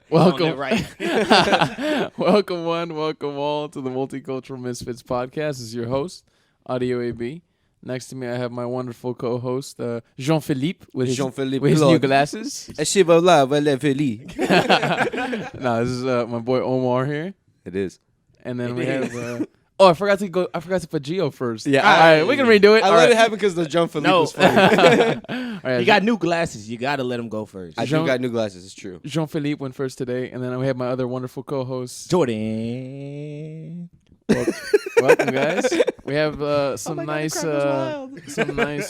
Welcome, right. welcome one, welcome all to the Multicultural Misfits podcast. This is your host, Audio AB. Next to me, I have my wonderful co-host, Jean-Philippe, with his new glasses. No, this is my boy Omar here. It is. And then we have... I forgot to put Gio first. Yeah, all right, we can redo it. I let it happen because the Jean-Philippe was funny. Right, He got new glasses. You got to let him go first. I do got new glasses. It's true. Jean-Philippe went first today, and then we have my other wonderful co-host, Jordan. Welcome, guys. We have some nice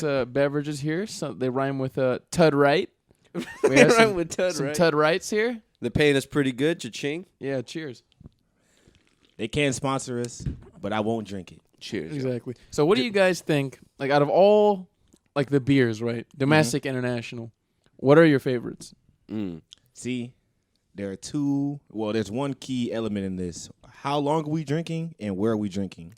beverages here. So they rhyme with Tud Right. We have some Tud Rights here. They're paying us pretty good. Cha-ching. Yeah, cheers. They can sponsor us, but I won't drink it. Cheers. Exactly. So what do you guys think, like out of all like the beers, right? Domestic, international, what are your favorites? See, there are two. Well, there's one key element in this. How long are we drinking and where are we drinking?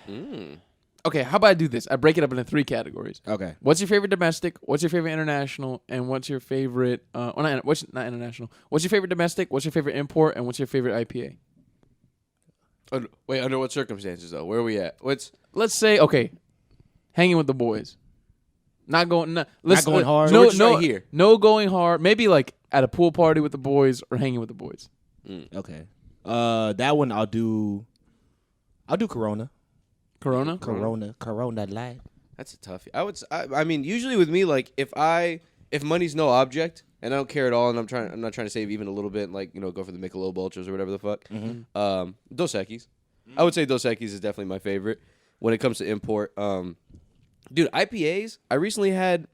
Okay, how about I do this? I break it up into 3 categories. Okay. What's your favorite domestic? What's your favorite international? And what's your favorite? Not international. What's your favorite domestic? What's your favorite import? And what's your favorite IPA? Wait, under what circumstances though? Where are we at? Let's say hanging with the boys, not going hard. So we're just right here. No going hard. Maybe like at a pool party with the boys or hanging with the boys. Okay. That one I'll do Corona. Corona Light. That's a toughie. I mean, usually with me, like if money's no object and I don't care at all, and I'm not trying to save even a little bit, and like go for the Michelob Ultras or whatever the fuck. Dos Equis. I would say Dos Equis is definitely my favorite when it comes to import. Dude, IPAs. I recently had.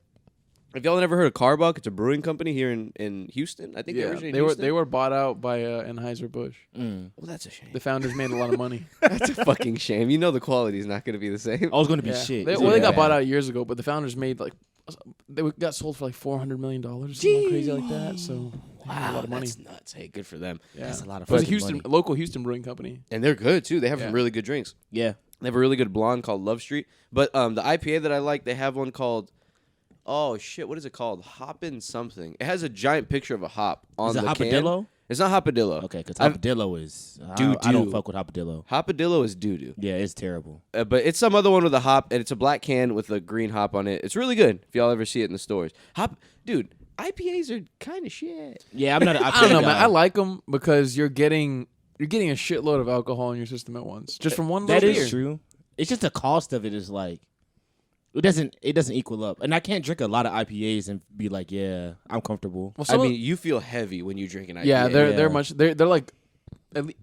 Have y'all ever heard of Carbuck? It's a brewing company here in Houston. I think they were bought out by Anheuser-Busch. Well, that's a shame. The founders made a lot of money. That's a fucking shame. You know the quality is not going to be the same. Oh, it's going to be shit. They got bought out years ago, but the founders made they got sold for like $400 million or something crazy like that. So wow, a lot of money. That's nuts. Hey, good for them. Yeah. That's a lot of It was fucking money. a local Houston brewing company. And they're good too. They have some really good drinks. Yeah. They have a really good blonde called Love Street. But the IPA that I like, they have one called, oh shit, what is it called? Hoppin' something. It has a giant picture of a hop on the can. Hopadillo? It's not Hopadillo. Okay, because Hopadillo is... I don't fuck with Hopadillo. Hopadillo is doo-doo. Yeah, it's terrible. But it's some other one with a hop, and it's a black can with a green hop on it. It's really good if y'all ever see it in the stores. Dude, IPAs are kind of shit. Yeah, I'm not an IPA I don't know, guy. man. I like them because you're getting a shitload of alcohol in your system at once, just from one little beer. That is true. It's just the cost of it is like... It doesn't equal up. And I can't drink a lot of IPAs and be like, yeah, I'm comfortable. Well, I mean, you feel heavy when you drink an IPA. Yeah, they're like,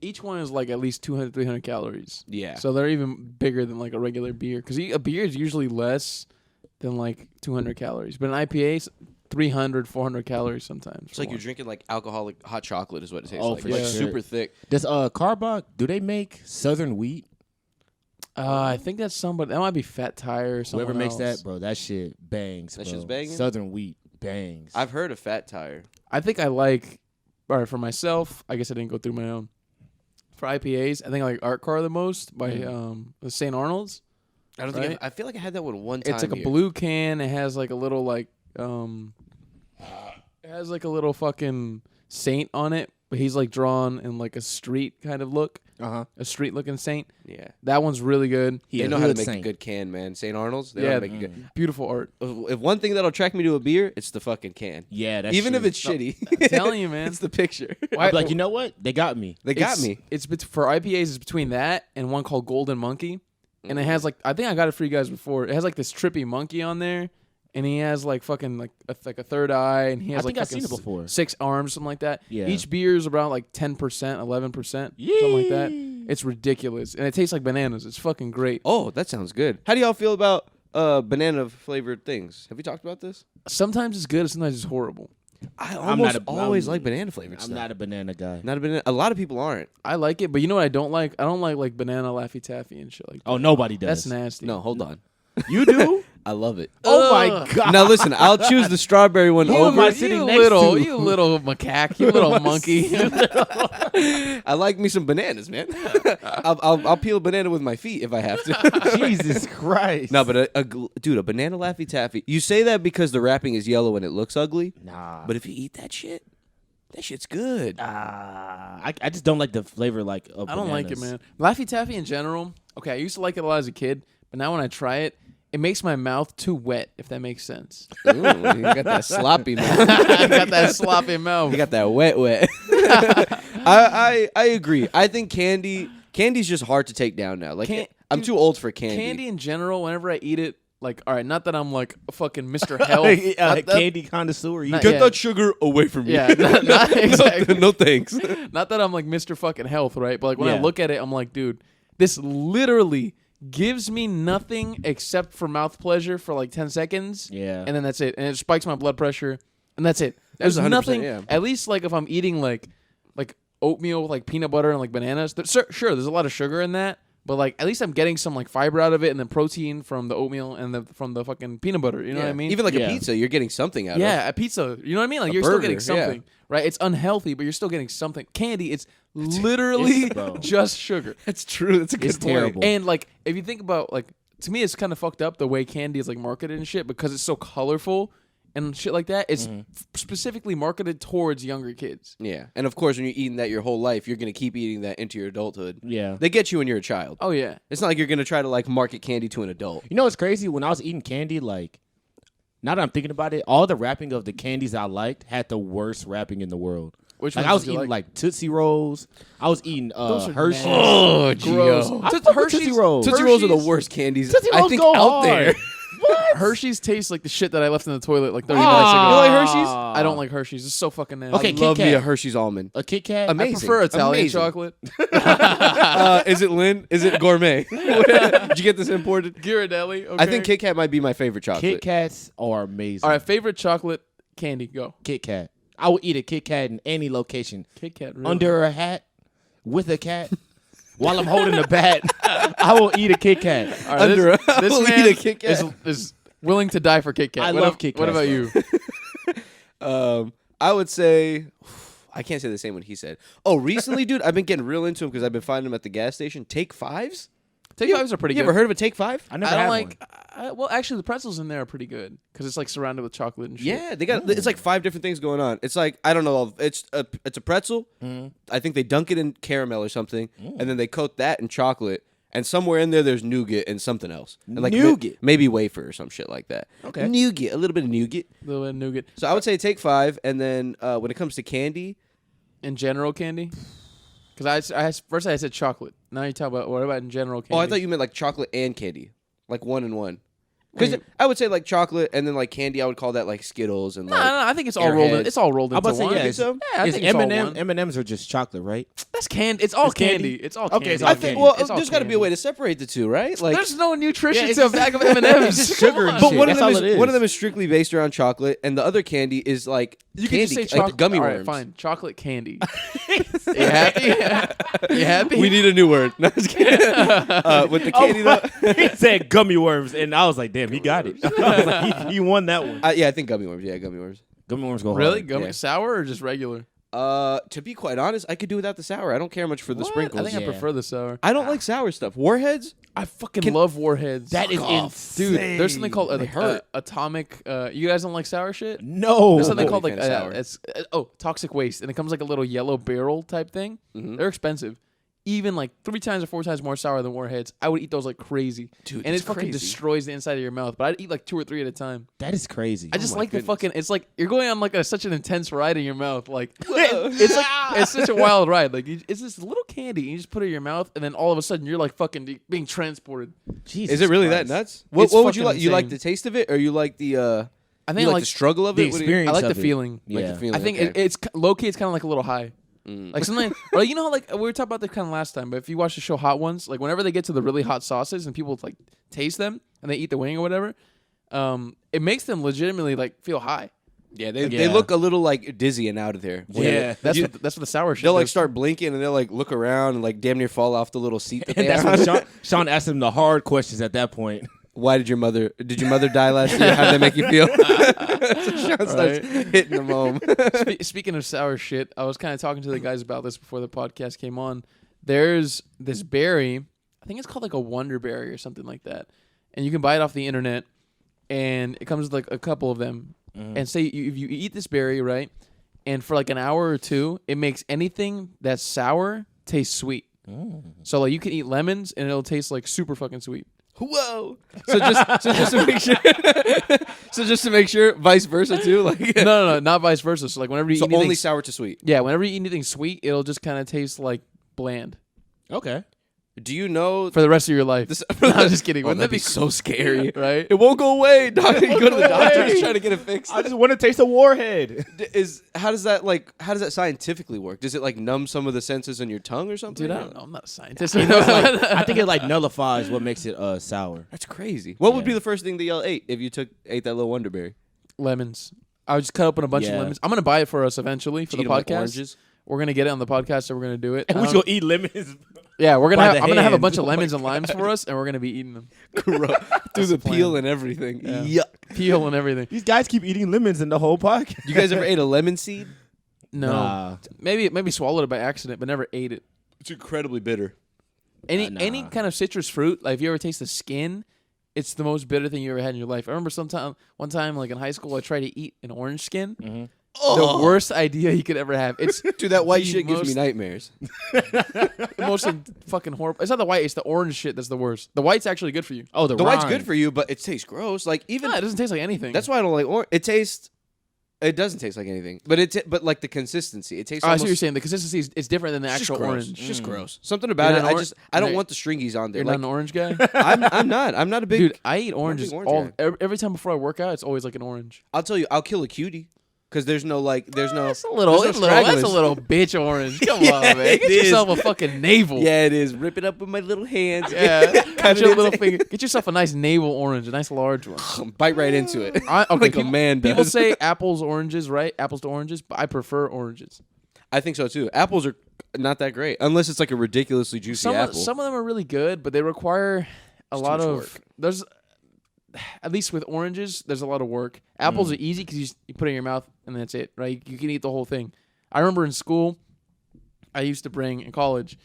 each one is like at least 200, 300 calories. Yeah. So they're even bigger than like a regular beer. Because a beer is usually less than like 200 calories. But an IPA is 300, 400 calories sometimes. It's like you're drinking like alcoholic hot chocolate is what it tastes like. For It's sure. super thick. Does Carbuck, do they make Southern Wheat? I think that's somebody. That might be Fat Tire or something. Whoever makes that, bro, that shit bangs, bro. That shit's banging? Southern Wheat bangs. I've heard of Fat Tire. I think I like, all right, for myself, I guess I didn't go through my own. For IPAs, I think I like Art Car the most by the St. Arnold's. I don't think I feel like I had that one time. It's like a blue can. It has like a little like it has like a little fucking saint on it, but he's like drawn in like a street kind of look. A street looking saint. Yeah. That one's really good. They know how to make a good can, man. St. Arnold's, they know how to make a good. Beautiful art. If one thing that'll attract me to a beer, it's the fucking can. Yeah, that's even true. if it's shitty. I'm telling you, man. It's the picture. I'd be like, you know what? They got me. They got me. It's for IPAs. It's between that and one called Golden Monkey, and it has like, I think I got it for you guys before. It has like this trippy monkey on there, and he has like fucking like a third eye, and he has I think like I've seen it before. 6 arms, something like that. Yeah. Each beer is around like 10%, 11%, something like that. It's ridiculous, and it tastes like bananas. It's fucking great. Oh, that sounds good. How do y'all feel about banana flavored things? Have we talked about this? Sometimes it's good, sometimes it's horrible. I always like banana flavored I'm stuff. not a banana guy. Not a banana. A lot of people aren't. I like it, but you know what I don't like? I don't like banana Laffy Taffy and shit like that. Oh, nobody does. That's nasty. No, hold on. You do? I love it. Oh my god! Now listen, I'll choose the strawberry one over. You little macaque, you little monkey. I like me some bananas, man. I'll peel a banana with my feet if I have to. Jesus Christ! No, but dude, a banana Laffy Taffy. You say that because the wrapping is yellow and it looks ugly. Nah. But if you eat that shit, That shit's good. I just don't like the flavor like of I don't like it, bananas. man. Laffy Taffy in general. Okay, I used to like it a lot as a kid, but now when I try it, it makes my mouth too wet. If that makes sense. Ooh, you got that sloppy mouth. I got that sloppy mouth. You got that wet. I agree. I think candy's just hard to take down now. Like I'm too old for candy. Candy in general, whenever I eat it, like, all right, not that I'm like a fucking Mr. Health. Candy connoisseur. Not- Get yeah. that sugar away from me. Yeah, not exactly. No thanks. Not that I'm like Mr. fucking Health, right? But like when I Yeah. look at it, I'm like, dude, this literally gives me nothing except for mouth pleasure for like 10 seconds. Yeah. And then that's it. And it spikes my blood pressure. And that's it. That's There's 100%, nothing. yeah. At least like if I'm eating like oatmeal with like peanut butter and like bananas, sure, there's a lot of sugar in that. But like at least I'm getting some like fiber out of it and then protein from the oatmeal and from the fucking peanut butter. You know what I mean? Even like Yeah. a pizza, you're getting something out of. Yeah, a pizza. You know what I mean? Like A you're still burger, getting something, right? It's unhealthy, but you're still getting something. Candy, it's literally bro. just sugar. That's true. That's a good It's point. terrible. And like if you think about like to me, it's kind of fucked up the way candy is like marketed and shit because it's so colorful and shit like that. It's specifically marketed towards younger kids. Yeah, and of course, when you're eating that your whole life, you're gonna keep eating that into your adulthood. Yeah. They get you when you're a child. Oh yeah, It's not like you're gonna try to like market candy to an adult. You know what's crazy? When I was eating candy, like, now that I'm thinking about it, all the wrapping of the candies I liked had the worst wrapping in the world. which Like ones I was did you eating like Tootsie Rolls. I was eating Those are Hershey's. nasty. Oh, Gross. I fuck with Tootsie Rolls. Tootsie Rolls are the Hershey's- worst candies Tootsie I Rolls think go out hard. there. What? Hershey's tastes like the shit that I left in the toilet like 30 Ah. minutes ago. You like Hershey's? I don't like Hershey's. It's so fucking nasty. Okay, I Kit love me Kat. a Hershey's almond. A Kit Kat. Amazing. I prefer Italian Amazing. chocolate. Is it Lynn? Is it gourmet? Did you get this imported? Ghirardelli. Okay. I think Kit Kat might be my favorite chocolate. Kit Kats are amazing. All right, favorite chocolate candy. Go. Kit Kat. I would eat a Kit Kat in any location. Kit Kat. Really? Under a hat, with a cat, while I'm holding a bat, I will eat a Kit Kat. All right, Under this I will man eat a Kit Kat. is willing to die for Kit Kat. I What love ab- Kit What Kats, about bro. you? I would say, I can't say the same what he said. Oh, recently, dude, I've been getting real into them because I've been finding them at the gas station. Take Fives? Take Fives are pretty You good. ever heard of a Take Five? I never I had don't one. like. Well, actually, the pretzels in there are pretty good because it's like surrounded with chocolate and shit. Yeah, they got. It's like 5 different things going on. It's like I don't know. It's a pretzel. I think they dunk it in caramel or something, and then they coat that in chocolate. And somewhere in there, there's nougat and something else. And like Nougat? maybe wafer or some shit like that. Okay. Nougat, a little bit of nougat. Little bit of nougat. So I would say Take Five, and then when it comes to candy, In general candy, because first I said chocolate. Now you talk about what about in general candy? oh, I thought you meant like chocolate and candy, like one and one. Because Wait. I would say like chocolate and then like candy, I would call that like Skittles and No, like. I think it's all rolled. Airheads. It's all rolled I'm into about to say, one. yeah, think so? Yeah, I Is think it's all M&M one. M&M's are just chocolate, right? That's candy. It's all It's candy. candy? It's all Okay, candy. it's all I think. candy. Well, It's all there's got to be a candy. way to separate the two, right? Like, There's no nutrition Yeah, to a it's bag of just- M&Ms. it's just Come sugar and on. but shit. one of That's them all is it is. one of them is strictly based around chocolate, and the other candy is like You candy, can just say like chocolate. gummy all worms. right, fine. Chocolate candy. You happy? You happy? We need a new word. No, I was kidding. With the candy, though. He said gummy worms, and I was like, damn, he got it. I was like, he won that one. Yeah, I think gummy worms. Yeah, gummy worms. Gummy worms go Really? hard. Gummy Yeah. sour or just regular? To be quite honest, I could do without the sour. I don't care much for the What? sprinkles. I think I Yeah. prefer the sour. I don't like sour stuff. Warheads? I fucking Can- love warheads. That is Dude, insane. there's something called They hurt. atomic. You guys don't like sour shit? No. There's something big called like fan of sour. it's toxic waste, and it comes like a little yellow barrel type thing. Mhm. They're expensive, even like 3 times or 4 times more sour than warheads. I would eat those like crazy, Dude, and it that's fucking crazy. destroys the inside of your mouth. But I'd eat like 2 or 3 at a time. That is crazy. I just my like the goodness. fucking. It's like you're going on like such an intense ride in your mouth. Like it's like it's such a wild ride. Like it's this little candy. You just put it in your mouth, and then all of a sudden you're like fucking being transported. Jesus Is it really Christ. that nuts? What It's would you fucking like? You like insane. the taste of it, or you like the? I You think like the struggle of the it. What do you- experience? I like the of it. feeling. Yeah. Like the feeling. I think okay. it's low key. It's kind of like a little high. Mm. Like something, or you know how like we were talking about this kind of last time, but if you watch the show Hot Ones, like whenever they get to the really hot sauces and people like taste them and they eat the wing or whatever, it makes them legitimately like feel high. Yeah, they Yeah. look a little like dizzy and out of there. Yeah. That's what the sour shit. They'll like does. start blinking and they'll like look around and like damn near fall off the little seat that And they that's are when on. Sean asked him the hard questions at that point. Why did your mother die last year? How did that make you feel? So Sean starts Right. hitting them home. Speaking of sour shit, I was kind of talking to the guys about this before the podcast came on. There's this berry, I think it's called like a Wonder Berry or something like that, and you can buy it off the internet, and it comes with like a couple of them. And say if you eat this berry, right, and for like an hour or two, it makes anything that's sour taste sweet. So like you can eat lemons and it'll taste like super fucking sweet. Whoa! So just to make sure, vice versa too. Like No, not vice versa. So like whenever you eat anything, only sour to sweet. yeah, whenever you eat anything sweet, it'll just kind of taste like bland Okay. Do you know for the rest of your life. No, I'm just kidding. Wouldn't Wouldn't that be so scary? right? It won't go away. Doctor, you go to the doctor, away. just trying to get it fixed. I just want to taste a warhead. How does that scientifically work? Does it like numb some of the senses on your tongue or something? Dude, I don't know. I'm not a scientist. I think it like nullifies what makes it sour. That's crazy. What would be the first thing that y'all ate if you ate that little Wonderberry? Lemons. I would just cut open a bunch of lemons. I'm gonna buy it for us eventually for the podcast. Oranges? We're gonna get it on the podcast, so we're gonna do it. And we gonna eat lemons. Yeah, we're gonna. by I'm gonna have a hand. bunch of Oh my lemons and limes for us, and we're gonna be eating them. Through the peel and everything. Yeah. Yuck. Peel and everything. These guys keep eating lemons in the whole podcast. You guys ever ate a lemon seed? No, Nah. maybe swallowed it by accident, but never ate it. It's incredibly bitter. Any kind of citrus fruit, like if you ever taste the skin, it's the most bitter thing you ever had in your life. I remember one time, like in high school, I tried to eat an orange skin. Mm-hmm. The worst idea you could ever have. It's Dude, that white the shit gives me most- nightmares. the most fucking horrible. It's not the white; it's the orange shit that's the worst. The white's actually good for you. Oh, The white's good for you, but it tastes gross. Like even No, it doesn't taste like anything. that's why I don't like orange. It doesn't taste like anything, but like the consistency, it tastes. Oh, I see almost, what you're saying. The consistency is different than the it's just actual gross. orange. It's just gross. Something about You're it. not an I don't you're- want the stringies on there. You're Like not an orange guy, I'm not a big dude. I eat oranges orange guy. every time before I work out. It's always like an orange. I'll tell you, I'll kill a cutie because there's no. That's a little. there's no That's a stragglers. little bitch orange. Come Yeah, on, man. it Get is. yourself a fucking navel. Yeah, it is. Rip it up with my little hands. Yeah. Cut Get it your into- little finger. Get yourself a nice navel orange, a nice large one. Bite right into it. Okay, Like a man does. People say apples, oranges, right? Apples to oranges, but I prefer oranges. I think so too. Apples are not that great unless it's like a ridiculously juicy Some apple. of them are really good, but they require a It's lot too much of. work. There's, at least with oranges, there's a lot of work. Apples are easy because you put it in your mouth and that's it, right? You can eat the whole thing. I remember in school, I used to bring in college.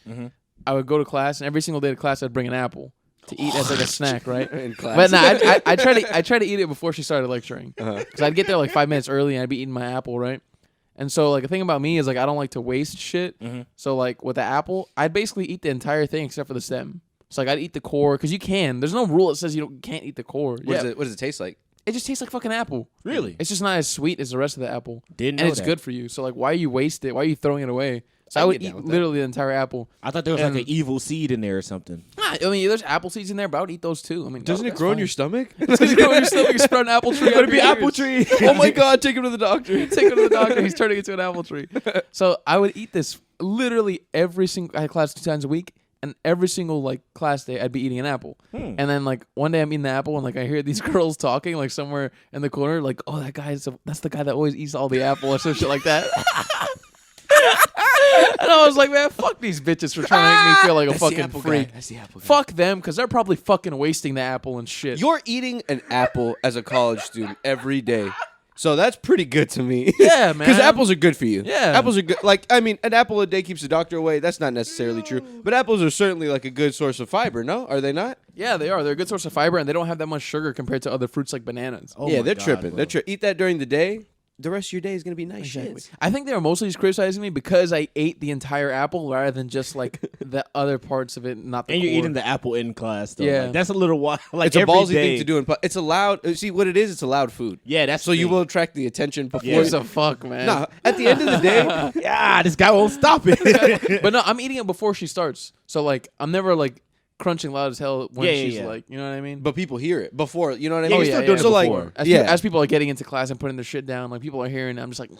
I would go to class, and every single day to class, I'd bring an apple to eat as like a snack, right? In class. But nah, I try to eat it before she started lecturing, because I'd get there like 5 minutes early, and I'd be eating my apple, right? And so like the thing about me is like I don't like to waste shit. So like with the apple, I'd basically eat the entire thing except for the stem. So like I'd eat the core because you can. There's no rule that says you can't eat the core. What does it taste like? It just tastes like fucking apple. Really? It's just not as sweet as the rest of the apple. Didn't and know it's that. good for you. So like, why you waste it? Why are you throwing it away? So I can would get down eat with that. literally the entire apple. I thought there was And- like an evil seed in there or something. I mean, there's apple seeds in there, but I would eat those too. I mean, Doesn't it that's grow in fine. your stomach? It's gonna grow in your stomach. You sprout an apple tree. It's gonna be after apple years. tree. Oh my god, take him to the doctor. Take him to the doctor. He's turning into an apple tree. So I would eat this literally every single. I had class 2 times a week, and every single like class day, I'd be eating an apple. And then like one day I'm eating the apple, and like I hear these girls talking like somewhere in the corner, like, "Oh, that's the guy that always eats all the apple," or some shit like that. And I was like, man, fuck these bitches for trying to make me feel like a That's the fucking apple freak. guy. That's the apple guy. Fuck them, because they're probably fucking wasting the apple and shit. You're eating an apple as a college student every day. So that's pretty good to me. Yeah, man. Because apples are good for you. Yeah. Apples are good. Like, I mean, an apple a day keeps the doctor away. That's not necessarily true. But apples are certainly like a good source of fiber, no? Are they not? Yeah, they are. They're a good source of fiber, and they don't have that much sugar compared to other fruits like bananas. Oh yeah, my they're God, tripping. bro. Eat that during the day. The rest of your day is going to be nice shit. I think they were mostly just criticizing me because I ate the entire apple rather than just like the other parts of it, not the And you're core. eating the apple in class, though. Yeah. Like, that's a little wild. Like It's a every ballsy day. thing to do. It's allowed. See, what it is, it's allowed food. Yeah, that's So the you thing. will attract the attention before. Yeah. What the fuck, man? Nah, at the end of the day, Yeah, this guy won't stop it. But no, I'm eating it before she starts. So like, I'm never like crunching loud as hell when Yeah, she's yeah. like, you know what I mean? but people hear it before. You know what I Yeah, mean? you're still doing it so like, before. As people are getting into class and putting their shit down, like people are hearing it, I'm just like,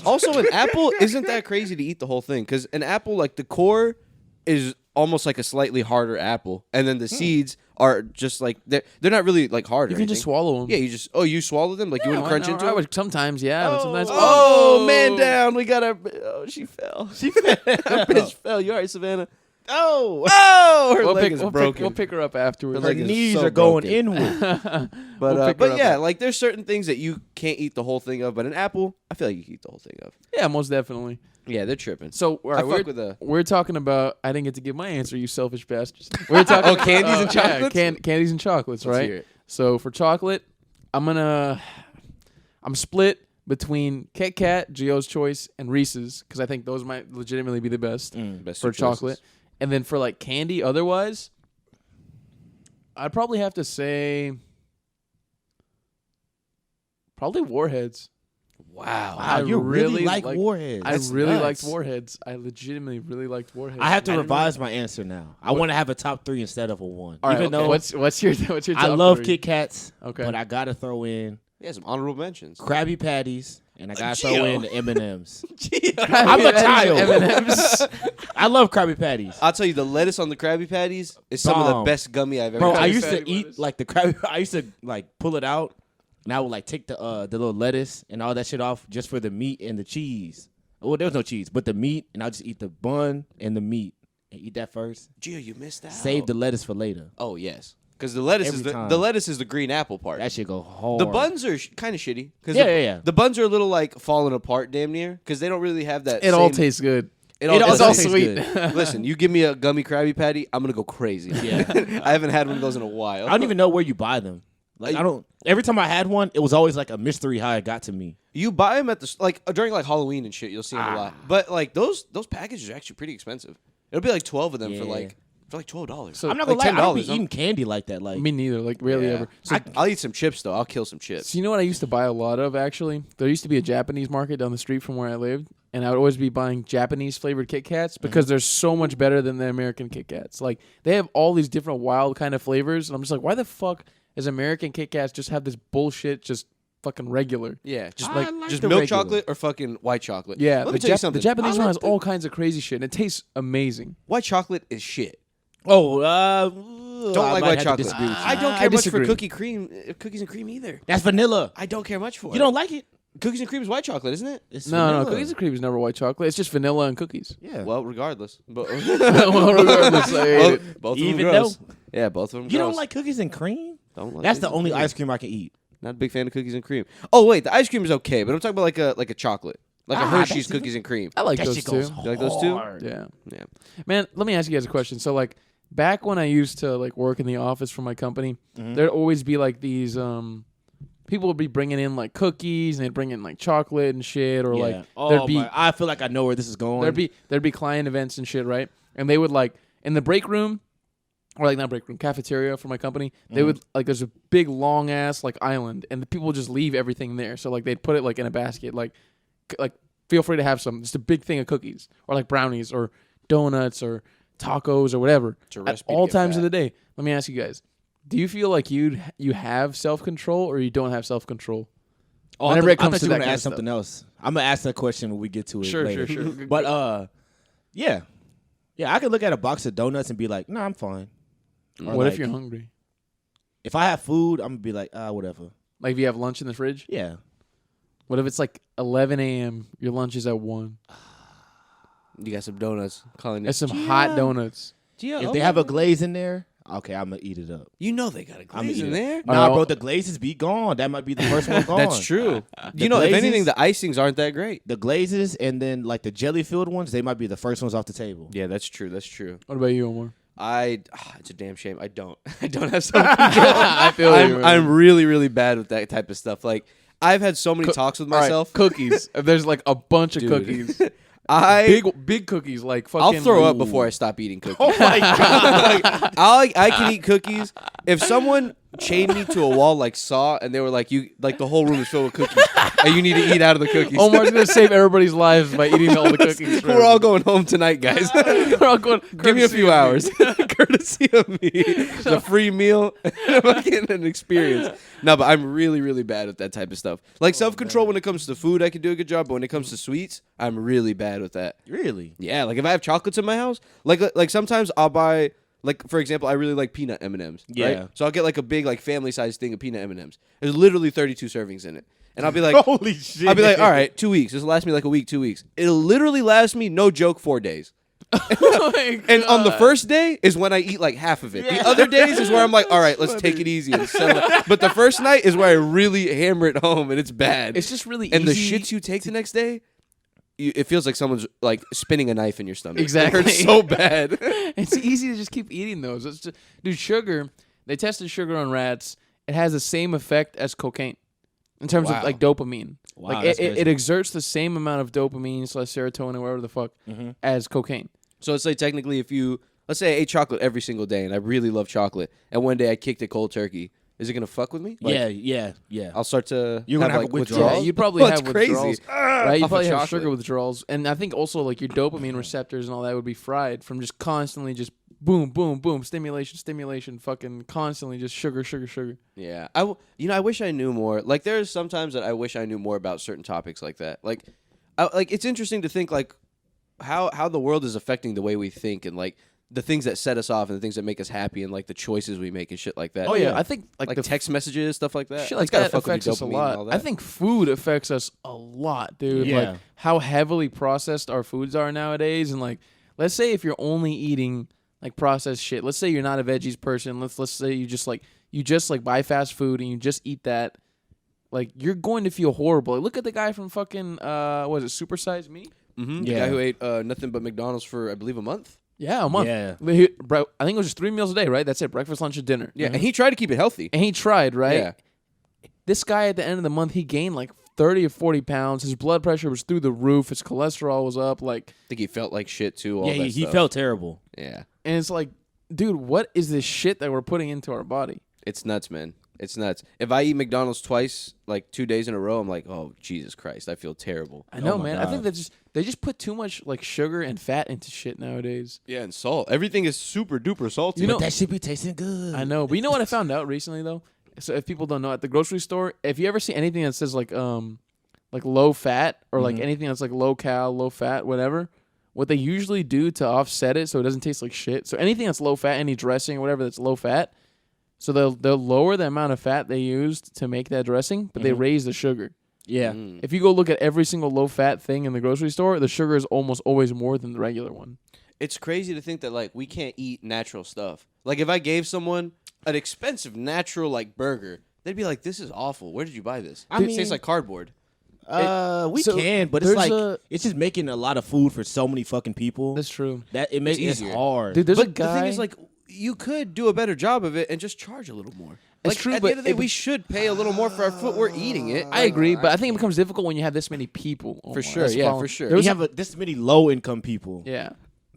Also, an apple isn't that crazy to eat the whole thing because an apple, like the core, is almost like a slightly harder apple, and then the seeds are just like they're not really like hard. you or can just anything. swallow them. Yeah, you swallow them like you wouldn't crunch into I them. would sometimes, yeah. But sometimes, Oh, man down. We got our. Oh, she fell. She fell. Our bitch fell. You all right, Savannah? oh, Oh, her We'll leg pick, is we'll, broken. pick, we'll pick her up afterwards. Her her leg is knees so are going broken. inward. We'll pick her But up. yeah, like there's certain things that you can't eat the whole thing of, but an apple, I feel like you can eat the whole thing of. Yeah, most definitely. Yeah, they're tripping. So all right, I fuck with the. we're talking about. I didn't get to give my answer, you selfish bastards. We're talking. Oh, candies and yeah, chocolates? candies and chocolates, Let's right? hear it. So for chocolate, I'm split between Kit Kat, Gio's Choice, and Reese's, because I think those might legitimately be the best for chocolate. And then for like candy, otherwise, I'd probably have to say probably Warheads. Wow, you really like Warheads. I really liked Warheads. I legitimately really liked Warheads. I have to revise my answer now. I want to have a top 3 instead of a 1. All right, Even though what's your top I love 3? Kit Kats, Okay, but I gotta throw in some honorable mentions. Krabby Patties, and I gotta throw in the M&Ms. I'm a child. M&Ms. I love Krabby Patties. I'll tell you, the lettuce on the Krabby Patties is some of the best gummy I've ever Bro, tried. I used to Patty eat lettuce. like the Krabby. I used to like pull it out, and I would like take the little lettuce and all that shit off just for the meat and the cheese. Well, there was no cheese, but the meat, and I'll just eat the bun and the meat and eat that first. Gio, you missed out. Save the lettuce for later. Oh yes, because the lettuce Every is time. the lettuce is the green apple part. That shit go hard. The buns are kind of shitty. Cause Yeah. The buns are a little like falling apart, damn near, because they don't really have that. It all tastes good. It all It's all tastes sweet. good. Listen, you give me a gummy Krabby Patty, I'm gonna go crazy. Yeah. I haven't had one of those in a while. I don't even know where you buy them. Like I don't. Every time I had one, it was always like a mystery how it got to me. You buy them at the like during like Halloween and shit. You'll see them a lot. But like those packages are actually pretty expensive. It'll be like 12 of them for like $12. So I'm not gonna like lie, I don't be $10, huh? eating candy like that. Like Me neither. Like rarely Yeah. ever. So, I'll eat some chips though. I'll kill some chips. so you know what I used to buy a lot of actually? There used to be a Japanese market down the street from where I lived, and I would always be buying Japanese flavored Kit Kats because they're so much better than the American Kit Kats. Like they have all these different wild kind of flavors, and I'm just like, why the fuck does American Kit Kats just have this bullshit just fucking regular? Yeah, just I like like just the milk regular. chocolate or fucking white chocolate. Yeah, let me the, tell you something. the Japanese I one like has all kinds of crazy shit, and it tastes amazing. white chocolate is shit. don't Don't like white chocolate. Disagree with you. I don't I care much disagree. for cookies and cream either. That's vanilla. I don't care much for it. You don't like it? Cookies and cream is white chocolate, isn't it? It's No, vanilla. cookies and cream is never white chocolate. It's just vanilla and cookies. Yeah. Well, regardless, but Well, regardless, I ate it. both of Even them gross. though- Yeah, both of them. You gross. don't like cookies and cream? Don't like That's the cookies and only cream. ice cream I can eat. Not a big fan of cookies and cream. Oh wait, the ice cream is okay, but I'm talking about like a chocolate, like a Hershey's that's cookies and cream. I like That those shit too. goes You like those too? hard. Yeah. Yeah. Man, let me ask you guys a question. So, like, back when I used to like work in the office for my company, there'd always be like these people would be bringing in like cookies and they'd bring in like chocolate and shit, or like there'd be I feel like I know where this is going. there'd be client events and shit, right? And they would like in the break room, or like not break room, cafeteria for my company. They would like there's a big long ass like island, and the people would just leave everything there. So like they'd put it like in a basket, like feel free to have some. Just a big thing of cookies or like brownies or donuts or tacos or whatever It's a at recipe to all get times of fat. the day. Let me ask you guys: do you feel like you have self control or you don't have self control? Oh, Whenever it I comes thought to you that were gonna kind of ask something else. I'm gonna ask that question when we get to it. Sure, later. sure. But yeah, I could look at a box of donuts and be like, "Nah, I'm fine." Or What if like, you're hungry? If I have food, I'm gonna be like, whatever. Like if you have lunch in the fridge? Yeah. What if it's like 11 a.m. Your lunch is at 1? You got some donuts. Calling That's it. some hot donuts. If they have a glaze in there, okay, I'm gonna eat it up. You know they got a I'm glaze gonna in eat there. it. Nah, Oh. bro, the glazes be gone. That might be the first one gone. That's true. The You know, if glazes- anything, the icings aren't that great. The glazes and then like the jelly filled ones, they might be the first ones off the table. Yeah, that's true. That's true. What about you, Omar? It's a damn shame. I don't have self control. I feel you. I'm really, really bad with that type of stuff. Like, I've had so many talks with All right, myself. cookies. There's like a bunch of Dude. cookies. I Big cookies. Like fucking. I'll throw up before I stop eating cookies. Oh my god. I can eat cookies. If someone chained me to a wall like Saw, and they were like, the whole room is filled with cookies, and you need to eat out of the cookies. Omar's gonna save everybody's lives by eating all the cookies. We're all going home tonight, guys. We're all going. Give me a courtesy few of me. hours, courtesy of me. It's a free meal, fucking an experience. No, but I'm really, really bad at that type of stuff. Like self-control when it comes to food, I can do a good job. But when it comes to sweets, I'm really bad with that. Really? Yeah, like if I have chocolates in my house, like sometimes I'll buy. Like, for example, I really like peanut M&Ms. Yeah. Right? So I'll get like a big like family-sized thing of peanut M&Ms. There's literally 32 servings in it. And I'll be like, Holy shit. I'll be like, all right, 2 weeks. This will last me like a week, 2 weeks. It'll literally last me, no joke, 4 days. Oh my And on the God. first day is when I eat like half of it. The other days is where I'm like, all right, let's take it easy and settle it. But the first night is where I really hammer it home and it's bad. It's just really and the easy. shits you take the next day, it feels like someone's like spinning a knife in your stomach. Exactly. It hurts so bad. It's easy to just keep eating those. It's just, dude, sugar. They tested sugar on rats. It has the same effect as cocaine. in terms of like dopamine. Wow, like it exerts the same amount of dopamine, / serotonin, whatever the fuck, as cocaine. So it's like technically if you, let's say I ate chocolate every single day and I really love chocolate, and one day I kicked it cold turkey, is it going to fuck with me? Like, yeah. I'll start to You're gonna have like withdrawals? Yeah, you'd probably have crazy. withdrawals. Right? You Off of probably have chocolate. sugar withdrawals. And I think also like your dopamine receptors and all that would be fried from just constantly just boom, boom, boom, stimulation, fucking constantly just sugar. Yeah. I wish I knew more. Like there's sometimes that I wish I knew more about certain topics like that. Like it's interesting to think like how the world is affecting the way we think and like the things that set us off and the things that make us happy and like the choices we make and shit like that. Oh yeah, I think like the text messages, stuff like that. shit like That's gotta that fuck with affects your us a dopamine and lot. all that. I think food affects us a lot, dude. Yeah. Like how heavily processed our foods are nowadays, and like let's say if you're only eating like processed shit. Let's say you're not a veggies person. Let's say you just buy fast food and you just eat that. Like you're going to feel horrible. Like, look at the guy from fucking what is it, Super Size Me? The guy who ate nothing but McDonald's for I believe a month. Yeah, a month. Yeah. Bro, I think it was just 3 meals a day, right? That's it. Breakfast, lunch, and dinner. Yeah, and he tried to keep it healthy. And he tried, right? Yeah. This guy at the end of the month, he gained like 30 or 40 pounds. His blood pressure was through the roof. His cholesterol was up. Like, I think he felt like shit too. All Yeah, that he stuff. felt terrible. Yeah, and it's like, dude, what is this shit that we're putting into our body? it's nuts, man. It's nuts. If I eat McDonald's twice, like 2 days in a row, I'm like, oh Jesus Christ, I feel terrible. I know, my man. I think God. they just put too much like sugar and fat into shit nowadays. Yeah, and salt. Everything is super duper salty. You know- But that should be tasting good. I know, but you know what I found out recently though? So if people don't know, at the grocery store, if you ever see anything that says like low fat or like anything that's like low cal, low fat, whatever, what they usually do to offset it so it doesn't taste like shit. So anything that's low fat, any dressing or whatever that's low fat, so they'll lower the amount of fat they used to make that dressing, but they raise the sugar. Yeah. If you go look at every single low fat thing in the grocery store, the sugar is almost always more than the regular one. It's crazy to think that like we can't eat natural stuff. Like if I gave someone an expensive natural like burger, they'd be like, "This is awful. Where did you buy this? It tastes like cardboard." We so can, but it's there's like it's just making a lot of food for so many fucking people. That's true. That it makes it easier. hard. Dude, there's a But guy. the thing is, like, you could do a better job of it and just charge a little more. It's Like, true, at but the end of the day, it- we should pay a little more for our food. We're eating it. I agree, but I think it becomes difficult when you have this many people. For sure, That's the yeah, problem. for sure. There we was have this many low income people. yeah.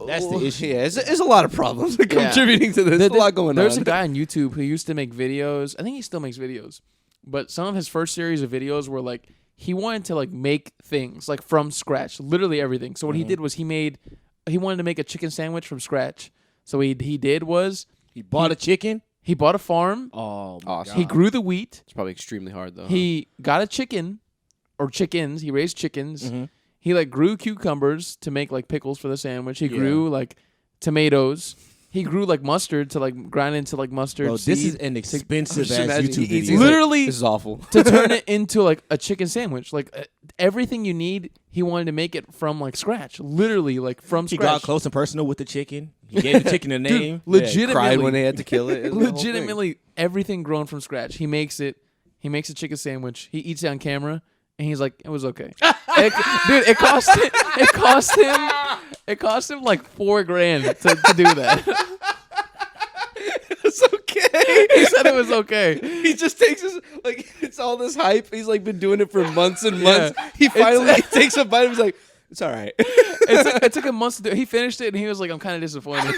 That's the issue. Yeah, it's a lot of problems contributing to this. There's a lot going There's on. a guy on YouTube who used to make videos. I think he still makes videos, but some of his first series of videos were like he wanted to like make things like from scratch, literally everything. So what he did was he wanted to make a chicken sandwich from scratch. So what he did was He bought a chicken. he bought a farm. Oh, my Awesome. God. He grew the wheat. It's probably extremely hard though. He got a chicken or chickens. He raised chickens. He like grew cucumbers to make like pickles for the sandwich. He grew like tomatoes. He grew like mustard to like grind into like mustard. Bro, this is seed an Just expensive ass imagine YouTube he eats video. these, like, Literally- this is awful. to turn it into like a chicken sandwich. Like everything you need, he wanted to make it from like scratch. Literally like from He scratch. got close and personal with the chicken. He gave the chicken a Dude, name. legitimately, Cried when they had to kill it. It was the whole thing. legitimately everything grown from scratch. He makes it. He makes a chicken sandwich. He eats it on camera, and he's like, "It was okay." Dude, it cost him like $4,000 to do that. It's okay. He said it was okay. He just takes his like it's all this hype. He's like been doing it for months and months. He finally takes a bite. And he's like, "It's all right." It took him months to do it. He finished it, and he was like, "I'm kind of disappointed."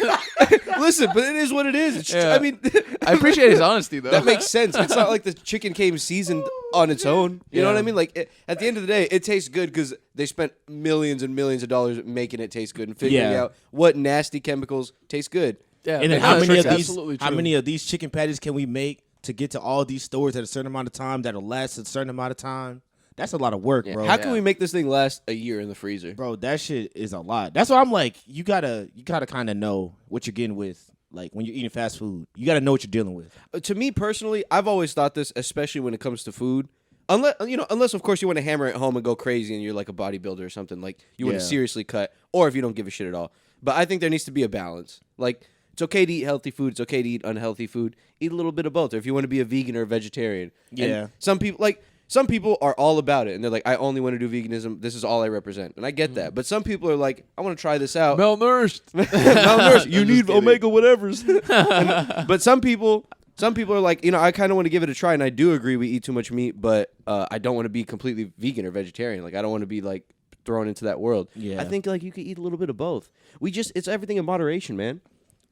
Listen, but it is what it is. It's Yeah. I mean, I appreciate his honesty, though. that makes sense. It's not like the chicken came seasoned on its own. You know what I mean? Like at the end of the day, it tastes good because they spent millions and millions of dollars making it taste good and figuring Yeah. out what nasty chemicals taste good. Yeah, And then no, how it's many of absolutely these? How true. many of these chicken patties can we make to get to all these stores at a certain amount of time that'll last a certain amount of time? That's a lot of work, bro. How can we make this thing last a year in the freezer? Bro, that shit is a lot. That's why I'm like, you gotta kind of know what you're getting with. Like when you're eating fast food, you gotta know what you're dealing with. To me personally, I've always thought this, especially when it comes to food. Unless of course you want to hammer it home and go crazy and you're like a bodybuilder or something, like you want to Yeah. seriously cut, or if you don't give a shit at all. But I think there needs to be a balance. Like it's okay to eat healthy food, it's okay to eat unhealthy food. Eat a little bit of both. Or if you want to be a vegan or a vegetarian, Yeah. And some people are all about it, and they're like, I only want to do veganism. This is all I represent, and I get that. But some people are like, I want to try this out. malnourished. Malnourished. You I'm need just kidding. omega whatevers. But some people Some people are like, I kind of want to give it a try, and I do agree we eat too much meat, but I don't want to be completely vegan or vegetarian. Like, I don't want to be like thrown into that world. Yeah. I think like you could eat a little bit of both. It's everything in moderation, man.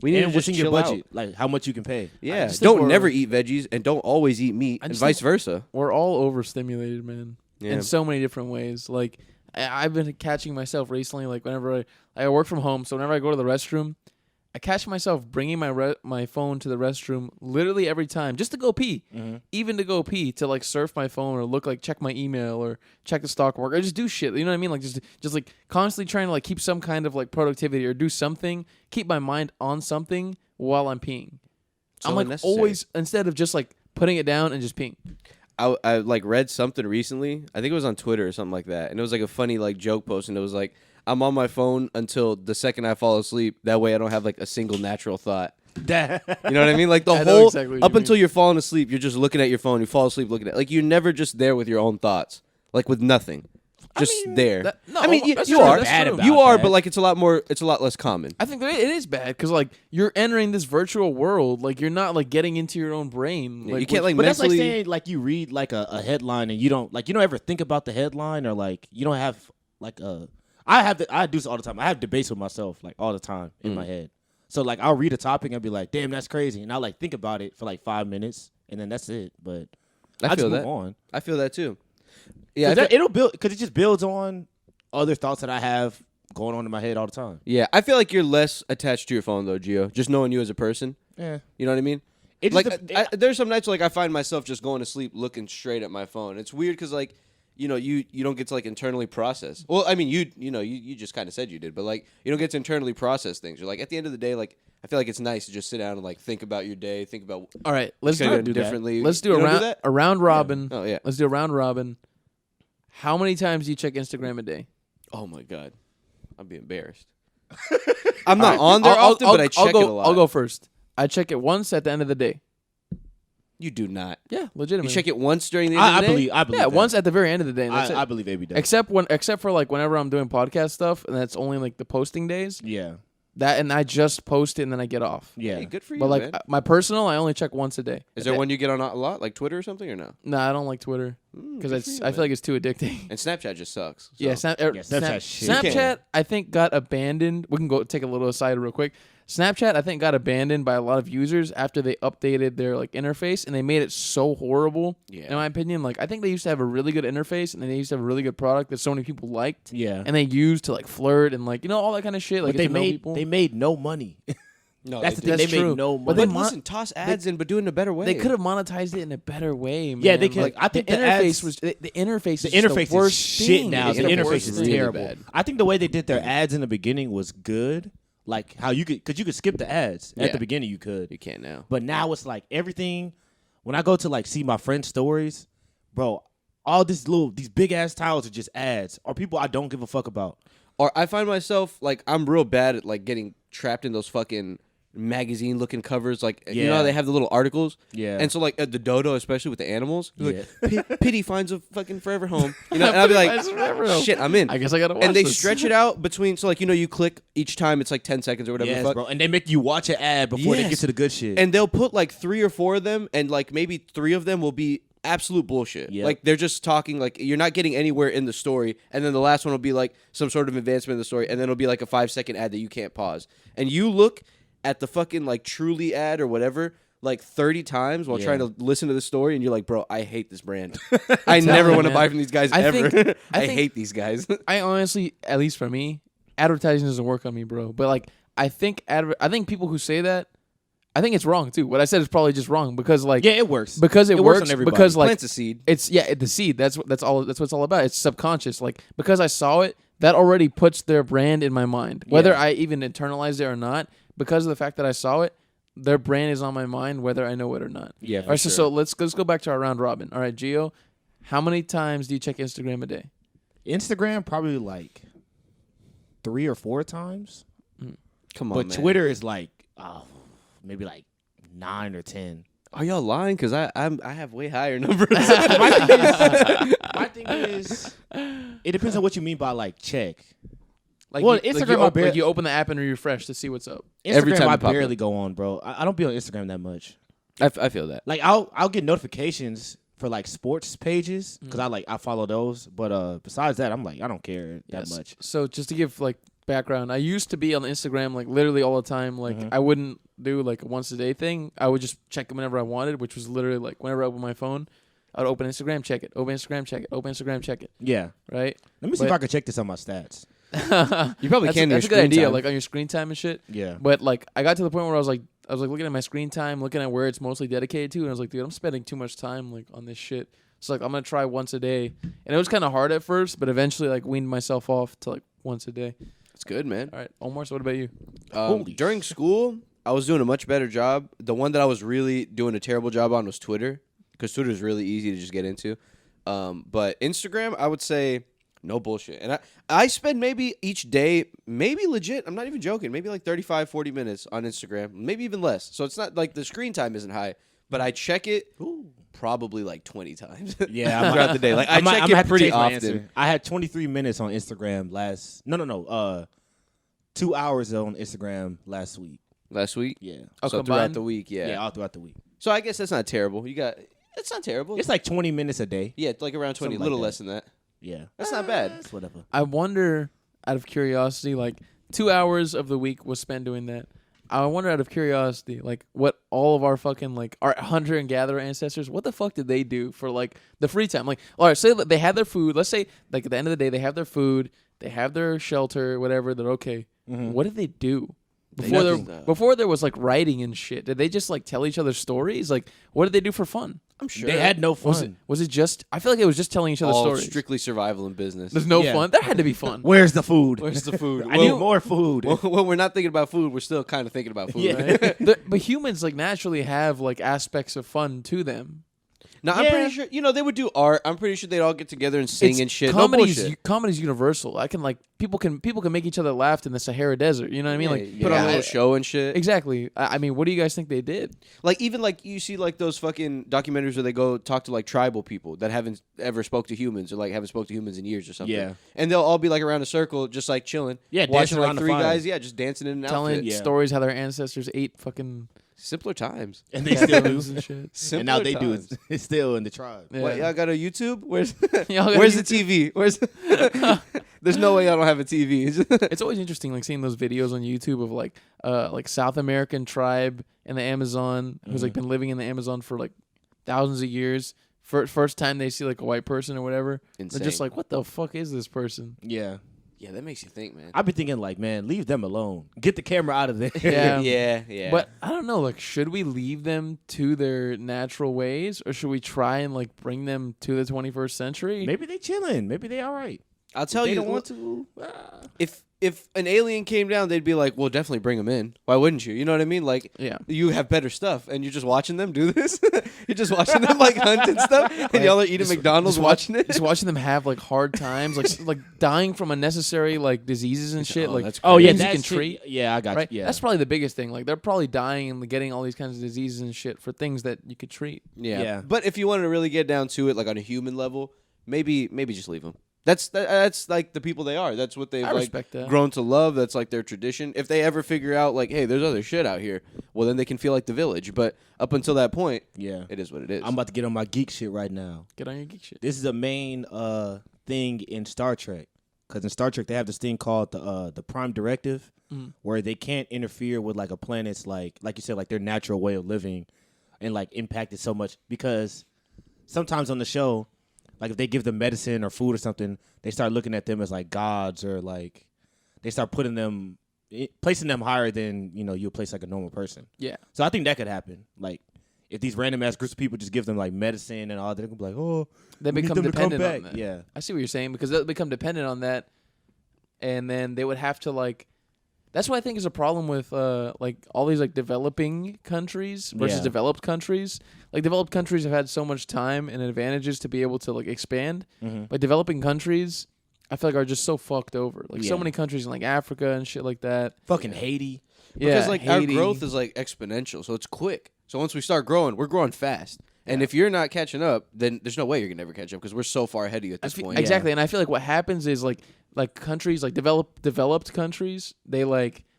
We need And to what's just in your chill budget, out. like how much you can pay. Yeah, just think don't we're- never eat veggies and don't always eat meat, and just vice think- versa. We're all overstimulated, man, Yeah. in so many different ways. Like I've been catching myself recently. Like whenever I work from home, so whenever I go to the restroom, I catch myself bringing my phone to the restroom literally every time just to go pee. Even to go pee, to like surf my phone or check my email or check the stock market or just do shit. You know what I mean? Like just like constantly trying to like keep some kind of like productivity or do something, keep my mind on something while I'm peeing. So I'm like unnecessary. always, instead of just like putting it down and just peeing. I like read something recently. I think it was on Twitter or something like that, and it was like a funny like joke post, and it was like, I'm on my phone until the second I fall asleep. That way I don't have like a single natural thought. You know what I mean? Like the I know whole exactly what up you until mean. you're falling asleep, you're just looking at your phone. You fall asleep looking at, like, you're never just there with your own thoughts, like with nothing, just there. No, I mean, that's you true, are that's bad true. about you are, that. but like it's a lot less common. I think that it is bad because like you're entering this virtual world, like you're not like getting into your own brain. Yeah, Like, you can't like But that's like mentally. saying like you read like a headline and you don't ever think about the headline, or like you don't have like a. I do this all the time. I have debates with myself like all the time in my head. So like I'll read a topic and be like, damn, that's crazy, and I'll like think about it for like 5 minutes and then that's it. But I just feel move that. on. I feel that too. Yeah, Yeah, it'll build because it just builds on other thoughts that I have going on in my head all the time. yeah. I feel like you're less attached to your phone though, Gio. Just knowing you as a person. Yeah, You know what I mean? it Like just there's some nights like I find myself just going to sleep looking straight at my phone. It's weird because like you don't get to like internally process. Well, I mean you just kind of said you did, but like you don't get to internally process things. You're like at the end of the day, like I feel like it's nice to just sit down and like think about your day, think about all right, let's what do you it. could do differently. Let's do You a don't round that? a round robin. Oh yeah. Let's do a round robin. How many times do you check Instagram a day? Oh my god, I'd be embarrassed. I'm not on there often, but I check it a lot. I'll go first. I check it once at the end of the day. You do not. Yeah, You legitimately. check it once during the end I of the day? believe Yeah, that. once at the very end of the day. And that's I it. believe AB does. Except for like whenever I'm doing podcast stuff, and that's only like the posting days. Yeah, That and I just post it and then I get off. yeah. Hey, good for you, But like man. my personal, I only check once a day. Is there one you get on a lot, like Twitter or something, or no? Nah, I don't like Twitter because I feel like it's too addicting. And Snapchat just sucks. So. Yeah, Snapchat shit. Snapchat, I think got abandoned. We can go take a little aside real quick. Snapchat, I think, got abandoned by a lot of users after they updated their like interface and they made it so horrible. Yeah. In my opinion, like I think they used to have a really good interface and they used to have a really good product that so many people liked. Yeah. And they used to like flirt and like all that kind of shit. Like But they get to know made people. they made no money. No, That's the they thing. That's They true. made no But money. they But mon- listen, toss ads in, but do it in a better way. They could have monetized it in a better way, man. Yeah, they could. Like, I think the the interface ads- was the interface. The is just interface the worst is shit thing. now. It's The the interface worst is thing. terrible. bad. I think the way they did their ads in the beginning was good. Like how you could skip the ads Yeah. at the beginning. You could, You can't now. but now it's like everything. When I go to like see my friends' stories, bro, all these big ass titles are just ads or people I don't give a fuck about. Or I find myself like I'm real bad at like getting trapped in those fucking magazine looking covers. Like you know Yeah. how they have the little articles. Yeah. And so like at the dodo, especially with the animals, Yeah. like Pity finds a fucking forever home. You know, and I'll be like, Finds a forever home. shit, I'm in. I guess I gotta watch and they this. stretch it out between. So like you click each time it's like 10 seconds or whatever. the Yes, fuck. bro, and they make you watch an ad before they Yes. get to the good shit. And they'll put like 3 or 4 of them, and like maybe 3 of them will be absolute bullshit. Yep. Like they're just talking, like you're not getting anywhere in the story, and then the last one will be like some sort of advancement in the story, and then it'll be like a 5-second ad that you can't pause. And you look at the fucking like Truly ad or whatever like 30 times while Yeah. trying to listen to the story, and you're like, bro, I hate this brand. I never you, want to man. buy from these guys I ever. think- I I think- hate these guys. I honestly, at least for me, advertising doesn't work on me, bro. But like, I think people who say that, I think it's wrong too. What I said is probably just wrong because like yeah, it works. because it works works on everybody. because like Plants a seed. it's the seed. That's what it's all about. It's subconscious. Like because I saw it, that already puts their brand in my mind, whether Yeah. I even internalized it or not. Because of the fact that I saw it, their brand is on my mind, whether I know it or not. Yeah, All right. for So let's go back to our round robin. All right, Gio, how many times do you check Instagram a day? Instagram probably like 3 or 4 times. Come on, But man. Twitter is like maybe like 9 or 10. Are y'all lying? Because I have way higher numbers. My thing is, it depends on what you mean by like check. Like Well, you, Instagram, like I you, barely- open the app and refresh to see what's up. Instagram, Every time I it pop barely up. go on, bro. I don't be on Instagram that much. I feel that. Like I'll get notifications for like sports pages because I follow those. But besides that, I'm like I don't care that much. So just to give like background, I used to be on Instagram like literally all the time. Like I wouldn't do like a once a day thing. I would just check it whenever I wanted, which was literally like whenever I opened my phone, I'd open Instagram, check it, open Instagram, check it, open Instagram, check it. Yeah. Right. Let me see if I can check this on my stats. You probably can. That's a good idea, like on your screen time and shit. Yeah. But like I got to the point where I was like looking at my screen time, looking at where it's mostly dedicated to, and I was like, dude, I'm spending too much time like on this shit. So like I'm gonna try once a day, and it was kind of hard at first, but eventually like weaned myself off to like once a day. That's good, man. All right, Omar. So what about you? During school, I was doing a much better job. The one that I was really doing a terrible job on was Twitter, because Twitter is really easy to just get into. But Instagram, I would say no bullshit. And I spend maybe each day, maybe legit, I'm not even joking, maybe like 35, 40 minutes on Instagram, maybe even less. So it's not like the screen time isn't high, but I check it probably like 20 times throughout the day. Like I check it pretty often. I had 23 minutes on Instagram 2 hours on Instagram last week. Last week? Yeah. So throughout the week, Yeah, all throughout the week. So I guess that's not terrible. It's not terrible. It's like 20 minutes a day. Yeah, it's like around 20, a little less than that. Yeah. That's not bad. That's whatever. I wonder, out of curiosity, like 2 hours of the week was spent doing that. I wonder, out of curiosity, like what all of our fucking like our hunter and gatherer ancestors, what the fuck did they do for like the free time? Like, all right, say they had their food. Let's say like at the end of the day, they have their food, they have their shelter, whatever. They're okay. What did they do? Before there was like writing and shit, did they just like tell each other stories? Like, what did they do for fun? I'm sure they had no fun. Was it just? I feel like it was just telling each other stories. Strictly survival and business. There's no fun. There had to be fun. Where's the food? Where's the food? I need more food. When we're not thinking about food, we're still kind of thinking about food. Yeah. Right? But humans like naturally have like aspects of fun to them. Now, I'm pretty sure, they would do art. I'm pretty sure they'd all get together and sing and shit. Comedy's universal. People can make each other laugh in the Sahara Desert. You know what I mean? Like put on a little show and shit. Exactly. I mean, what do you guys think they did? Like even like you see like those fucking documentaries where they go talk to like tribal people that haven't ever spoke to humans or like haven't spoke to humans in years or something. Yeah. And they'll all be like around a circle, just like chilling. Yeah, watching like around three the fire. guys. Yeah, just dancing in an Telling outfit. stories how their ancestors ate fucking simpler times. And they still do. and shit. And now they do it. It's still in the tribe. Yeah. What, y'all got a YouTube? Where's Y'all got where's a the TV? There's no way y'all don't have a TV. It's always interesting, like seeing those videos on YouTube of like South American tribe in the Amazon who's like been living in the Amazon for like thousands of years. First time they see like a white person or whatever, Insane. they're just like, "What the fuck is this person?" Yeah. Yeah, that makes you think, man. I've been thinking like, man, leave them alone. Get the camera out of there. Yeah. yeah. But I don't know, like, should we leave them to their natural ways, or should we try and like bring them to the 21st century? Maybe they chilling. Maybe they all right. I'll tell They you, don't want to. if an alien came down, they'd be like, "Well, definitely bring them in. Why wouldn't you? You know what I mean? Like, Yeah. you have better stuff, and you're just watching them do this. You're just watching them like hunt and stuff, and y'all are eating McDonald's watching it. Just watching them have like hard times, like dying from unnecessary like diseases and shit. Like that's Oh yeah, things you that's can treat. Yeah, I got Right? you. Yeah. That's probably the biggest thing. Like they're probably dying and getting all these kinds of diseases and shit for things that you could treat. Yeah. But if you wanted to really get down to it, like on a human level, maybe just leave them. That's like the people they are. That's what they've I like respect that. grown to love. That's like their tradition. If they ever figure out like, hey, there's other shit out here, well then they can feel like the village. But up until that point, Yeah. it is what it is. I'm about to get on my geek shit right now. Get on your geek shit. This is a main thing in Star Trek. Because in Star Trek, they have this thing called the Prime Directive, where they can't interfere with like a planet's like you said, like their natural way of living, and like impact it so much. Because sometimes on the show, like if they give them medicine or food or something, they start looking at them as like gods, or like they start placing them higher than you'll place like a normal person. Yeah. So I think that could happen. Like if these random ass groups of people just give them like medicine and all that, they're gonna be like, oh, They we need become them to come dependent on back. that. Yeah. I see what you're saying, because they'll become dependent on that, and then they would have to like. That's what I think is a problem with like all these like developing countries versus Yeah. developed countries. Like developed countries have had so much time and advantages to be able to like expand, but developing countries, I feel like are just so fucked over. Like so Yeah. many countries in like Africa and shit like that. Fucking Haiti. because Yeah, like our Haiti. growth is like exponential, so it's quick. So once we start growing, we're growing fast. And if you're not catching up, then there's no way you're gonna ever catch up because we're so far ahead of you at this point. Exactly, and I feel like what happens is like countries like developed countries, they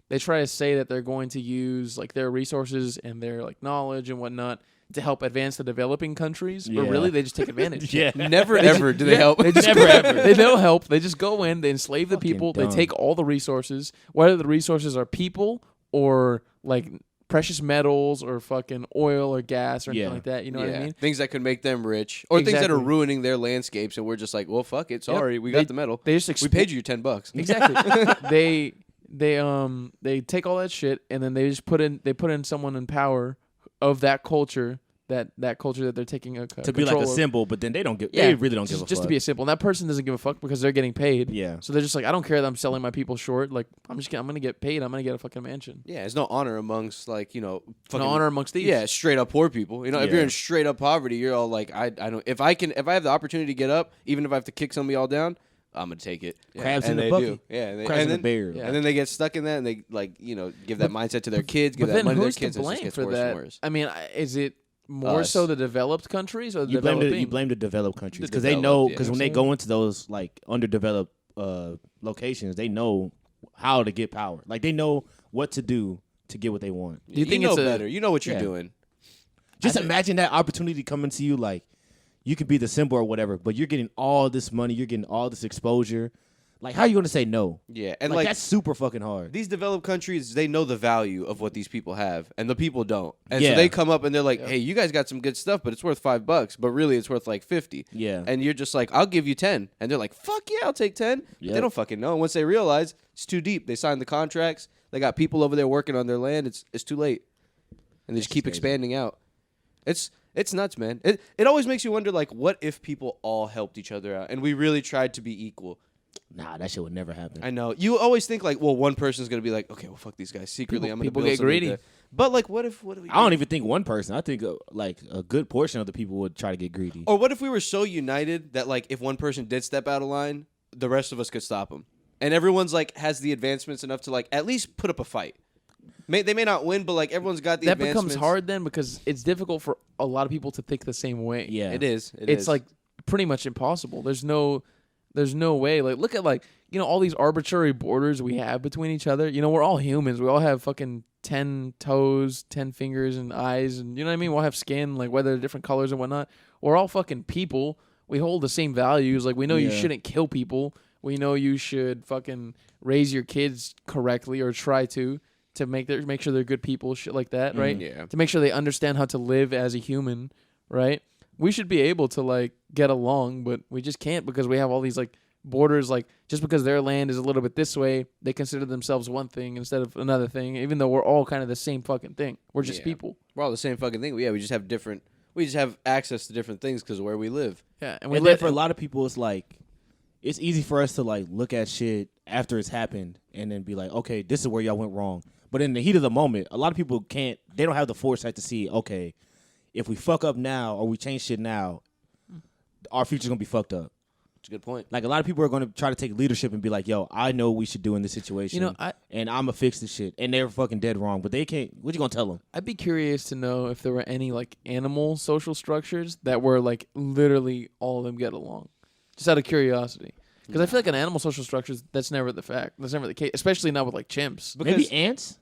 they try to say that they're going to use like their resources and their like knowledge and whatnot to help advance the developing countries, but really they just take advantage. Never ever do they help. They just never ever. They don't help. They just go in, they enslave the people, dumb. they take all the resources, whether the resources are people or like precious metals or fucking oil or gas or anything like that. You know what I mean? Things that could make them rich or things that are Exactly. ruining their landscapes, and we're just like, well, fuck it. Sorry, we got the metal. They just We paid you your $10. Exactly. They take all that shit and then they just put in someone in power of that culture. That culture that they're taking to be like a symbol, but then they don't give. They really don't give a fuck. Just to be a symbol. And that person doesn't give a fuck because they're getting paid. Yeah. So they're just like, I don't care that I'm selling my people short. Like I'm gonna get paid. I'm gonna get a fucking mansion. Yeah, there's no honor amongst like fucking No honor amongst these. Yeah, straight up poor people. If you're in straight up poverty, you're all like, I don't. If I have the opportunity to get up, even if I have to kick somebody all down, I'm gonna take it. Crabs and in the they bucket. do. Yeah, Crabs in the bear. And then they get stuck in that, and they like give that mindset to their kids, give But that then money to their who's kids. to And it just blame gets for worse that? and worse. I mean, is it more so the developed countries or the You developing? blame the developed countries because The they know developed, when they go into those like underdeveloped locations, they know how to get power. Like they know what to do to get what they want. Do you think know it's better? You know what you're doing. Just imagine that opportunity coming to you. Like you could be the symbol or whatever, but you're getting all this money, you're getting all this exposure. Like, how are you going to say no? Yeah, and like that's super fucking hard. These developed countries, they know the value of what these people have, and the people don't. And Yeah. so they come up and they're like, "Hey, you guys got some good stuff, but it's worth $5, but really it's worth like 50." Yeah. And you're just like, "I'll give you 10," and they're like, "Fuck yeah, I'll take 10." But Yep. they don't fucking know. And once they realize it's too deep, they sign the contracts. They got people over there working on their land. It's too late, and they just keep crazy. expanding out. It's nuts, man. It always makes you wonder, like, what if people all helped each other out and we really tried to be equal? Nah, that shit would never happen. I know. You always think like, well, one person's gonna be like, okay, well, fuck these guys. Secretly, I'm gonna people build get something greedy. there. But like, what if we? I don't even think one person. I think like a good portion of the people would try to get greedy. Or what if we were so united that like, if one person did step out of line, the rest of us could stop him, and everyone's like has the advancements enough to like at least put up a fight. They may not win, but like everyone's got the that advancements. becomes hard then because it's difficult for a lot of people to think the same way. Yeah, It is. It's like pretty much impossible. There's no way. Like look at like all these arbitrary borders we have between each other. We're all humans. We all have fucking 10 toes, 10 fingers, and eyes, and you know what I mean. We'll have skin, like whether they're different colors and whatnot. We're all fucking people. We hold the same values. Like we know you shouldn't kill people. We know you should fucking raise your kids correctly or try to make sure they're good people, shit like that, right? Yeah. To make sure they understand how to live as a human, right? We should be able to like get along, but we just can't because we have all these like borders. Like just because their land is a little bit this way, they consider themselves one thing instead of another thing. Even though we're all kind of the same fucking thing, we're just people. We're all the same fucking thing. We just have different. We just have access to different things because of where we live. Yeah, and then for a lot of people, it's like it's easy for us to like look at shit after it's happened and then be like, okay, this is where y'all went wrong. But in the heat of the moment, a lot of people they don't have the foresight to see, okay, if we fuck up now or we change shit now, our future's going to be fucked up. That's a good point. Like, a lot of people are going to try to take leadership and be like, yo, I know what we should do in this situation, and I'm going to fix this shit. And they're fucking dead wrong, but they can't. What you going to tell them? I'd be curious to know if there were any, like, animal social structures that were, like, literally all of them get along. Just out of curiosity. Because I feel like in animal social structures, that's never the fact. That's never the case, especially not with, like, chimps. Because maybe ants?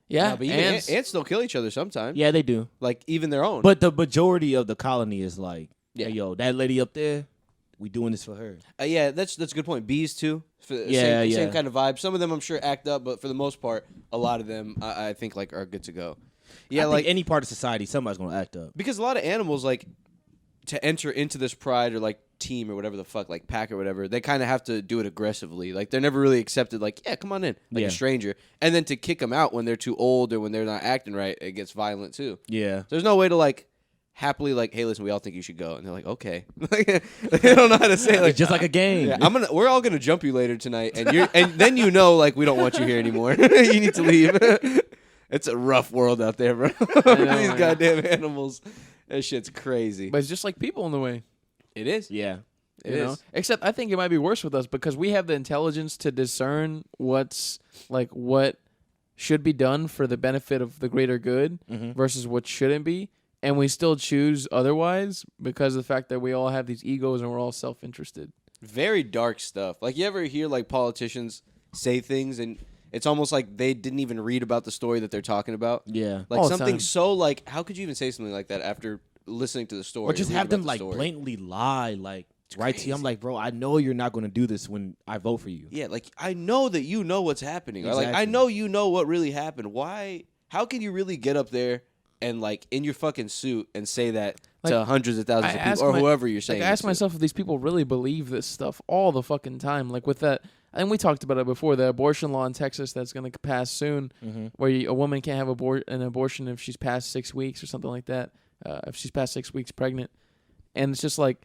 Yeah, no, but even ants still kill each other sometimes. Yeah, they do. Like, even their own. But the majority of the colony is like, hey, yo, that lady up there, we doing this for her. Yeah, that's a good point. Bees, too. Same kind of vibe. Some of them, I'm sure, act up, but for the most part, a lot of them, I think, like, are good to go. Yeah, I like think any part of society, somebody's going to act up. Because a lot of animals, like, to enter into this pride or, like, team or whatever the fuck, like pack or whatever, they kind of have to do it aggressively. Like, they're never really accepted, like, yeah, come on in, like a stranger. And then to kick them out when they're too old or when they're not acting right, it gets violent too. Yeah. So there's no way to, like, happily, like, hey, listen, we all think you should go. And they're like, okay. They don't know how to say it. Like, It's just like a game. Yeah, we're all gonna jump you later tonight, and then like, we don't want you here anymore. You need to leave. It's a rough world out there, bro. These goddamn animals. That shit's crazy. But it's just like people in the way. It is. Yeah. It is. Except I think it might be worse with us because we have the intelligence to discern what should be done for the benefit of the greater good versus what shouldn't be. And we still choose otherwise because of the fact that we all have these egos and we're all self-interested. Very dark stuff. Like, you ever hear, like, politicians say things and it's almost like they didn't even read about the story that they're talking about. Yeah. Like All the something time. so like, how could you even say something like that after listening to the story? Or just reading have them about the like story? blatantly lie, like right to you. I'm like, bro, I know you're not going to do this when I vote for you. Yeah, like I know that you know what's happening. Or like I Exactly. know you know what really happened. Why? How can you really get up there and like in your fucking suit and say that to Like, hundreds of thousands I of people ask or my- whoever you're saying? Like, I ask it to? myself if these people really believe this stuff all the fucking time. Like with that, and we talked about it before, the abortion law in Texas that's going to pass soon, where a woman can't have an abortion if she's past 6 weeks or something like that, if she's past 6 weeks pregnant. And it's just like,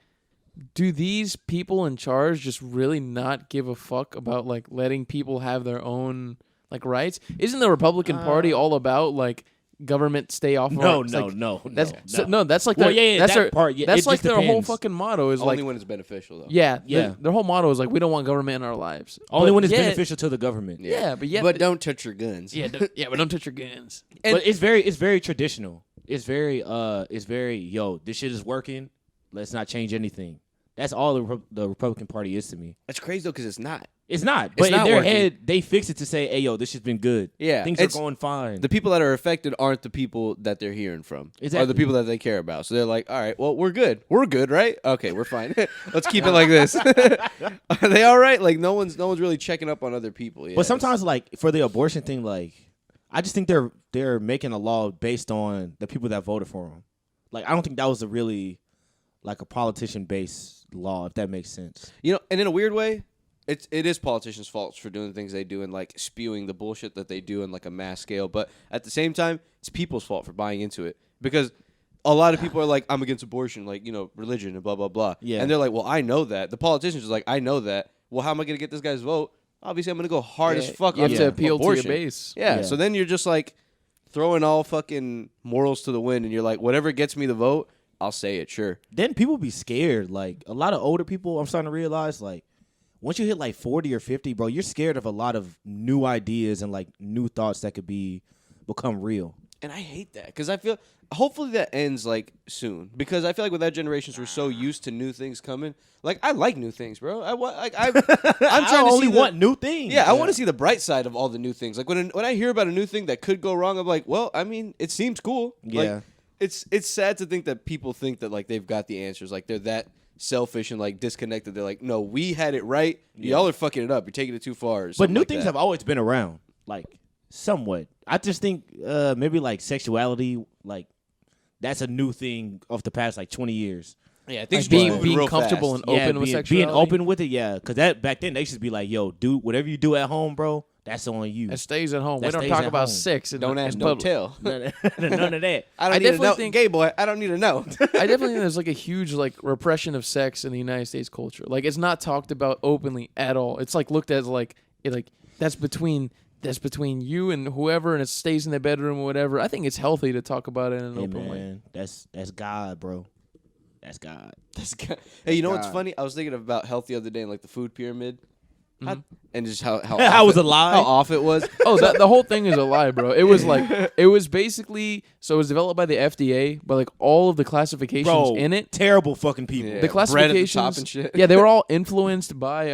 do these people in charge just really not give a fuck about like letting people have their own like rights? Isn't the Republican Party all about like government stay off? of our, No. That's no. that's like Well, their, yeah, that's that their, part, yeah, that's it like just their whole depends. fucking motto is Only like when it's beneficial though. yeah. Yeah. Their whole motto is like we don't want government in our lives. Only But when it's yet- beneficial to the government. Yeah, but yet But don't touch your guns. yeah, but don't touch your guns. But it's very traditional. It's very yo, this shit is working. Let's not change anything. That's all the Republican Party is to me. That's crazy though, because it's not. It's not. But not in their working. head, they fix it to say, hey, yo, this shit's been good. Yeah, Things are it's- going fine. The people that are affected aren't the people that they're hearing from. Are Exactly. the people that they care about. So they're like, all right, well, we're good. We're good, right? Okay, we're fine. Let's keep it like this. Are they all right? Like no one's really checking up on other people. Yeah, But sometimes, like for the abortion thing, like I just think they're making a law based on the people that voted for them. Like I don't think that was a really like a politician based law, if that makes sense. you know, and in a weird way, it is politicians' faults for doing the things they do and like spewing the bullshit that they do in like a mass scale. But at the same time, it's people's fault for buying into it because a lot of people are like, I'm against abortion, like, you know, religion and blah, blah, blah. Yeah. And they're like, well, I know that. The politicians are like, I know that. Well, how am I going to get this guy's vote? Obviously, I'm going to go hard as fuck You have on to appeal abortion. to your base. Yeah. Yeah. So then you're just like throwing all fucking morals to the wind and you're like, whatever gets me the vote, I'll say it, sure. Then people be scared. Like a lot of older people, I'm starting to realize, like once you hit like 40 or 50, bro, you're scared of a lot of new ideas and like new thoughts that could become real. And I hate that because I feel hopefully that ends like soon because I feel like with that generations we're so used to new things coming. Like I like new things, bro. I'm trying I to only see want new things. Yeah, I want to see the bright side of all the new things. Like when I hear about a new thing that could go wrong, I'm like, well, I mean, it seems cool. Yeah. Like, it's sad to think that people think that like they've got the answers. Like they're that selfish and like disconnected. They're like, no, we had it right. Y'all are fucking it up. You're taking it too far. Or But something new like things that. have always been around, like somewhat. I just think maybe like sexuality, like that's a new thing of the past like 20 years. Yeah, Like things being comfortable and open with sexuality. being open with it, yeah. Because that back then they used to be like, yo, do whatever you do at home, bro. That's on you. That stays at home. That We don't stays talk at about home. sex. In, don't in ask, don't public. tell. None of that. I don't I need to definitely know. think- Gay boy, I don't need to know. I definitely think there's like a huge like repression of sex in the United States culture. Like it's not talked about openly at all. It's like looked at as like that's between you and whoever, and it stays in the bedroom or whatever. I think it's healthy to talk about it in an Hey, open way. man, that's God, bro. That's God. Hey, you know what's God. funny? I was thinking about health the other day and like the food pyramid. And just how How off was it- a lie? How off it was. Oh, the whole thing is a lie, bro. It was like it was basically so it was developed by the FDA, but like all of the classifications Bro, in it, terrible fucking people. Yeah. the bread at the classifications, top and shit. yeah, they were all influenced by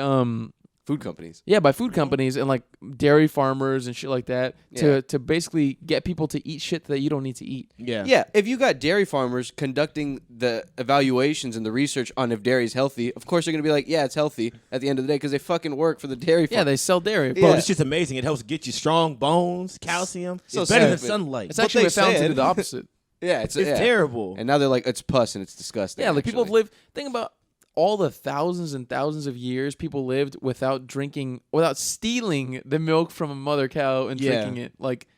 Food companies. yeah, by food companies and like dairy farmers and shit like that Yeah. to basically get people to eat shit that you don't need to eat. Yeah. Yeah, if you got dairy farmers conducting the evaluations and the research on if dairy is healthy, of course they're gonna be like, yeah, it's healthy at the end of the day because they fucking work for the dairy farm. Yeah, they sell dairy. Bro, Yeah. this shit's amazing. It helps get you strong bones, calcium. So It's better than stupid. sunlight. It's But actually they found to said- do the opposite. yeah, It's yeah. terrible. And now they're like, it's pus and it's disgusting. Yeah, like people have actually. lived. Think about all the thousands and thousands of years people lived without stealing the milk from a mother cow and Yeah. drinking it. Like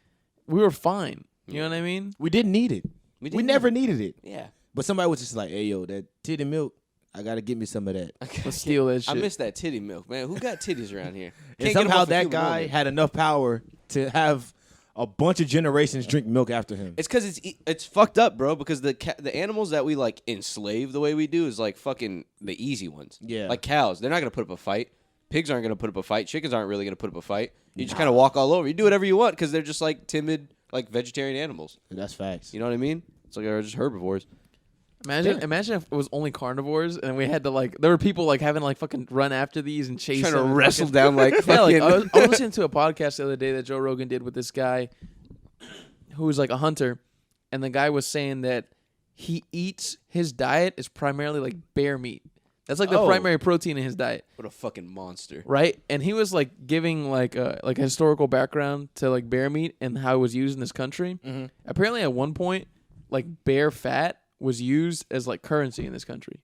we were fine. You know what I mean? We didn't need it. We didn't never needed it. Yeah. But somebody was just like, hey, yo, that titty milk, I got to get me some of that. Let's steal that shit. I miss that titty milk, man. Who got titties around here? And Can't get 'em somehow off a that human guy woman. had enough power to have a bunch of generations drink milk after him. It's because it's fucked up, bro. Because the animals that we like enslave the way we do is like fucking the easy ones. Yeah. Like cows, they're not gonna put up a fight. Pigs aren't gonna put up a fight. Chickens aren't really gonna put up a fight. You just kind of walk all over. You do whatever you want because they're just like timid, like vegetarian animals. That's facts. You know what I mean? It's like they're just herbivores. Imagine if it was only carnivores and we had to like there were people like having to like fucking run after these and chase Trying them to and wrestle fucking- down like Yeah, like fucking. I was listening to a podcast the other day that Joe Rogan did with this guy who was like a hunter, and the guy was saying that his diet is primarily like bear meat. That's like the Oh. primary protein in his diet, What a fucking monster. right? And he was like giving like a historical background to like bear meat and how it was used in this country. Mhm. Apparently, at one point, like bear fat was used as like currency in this country.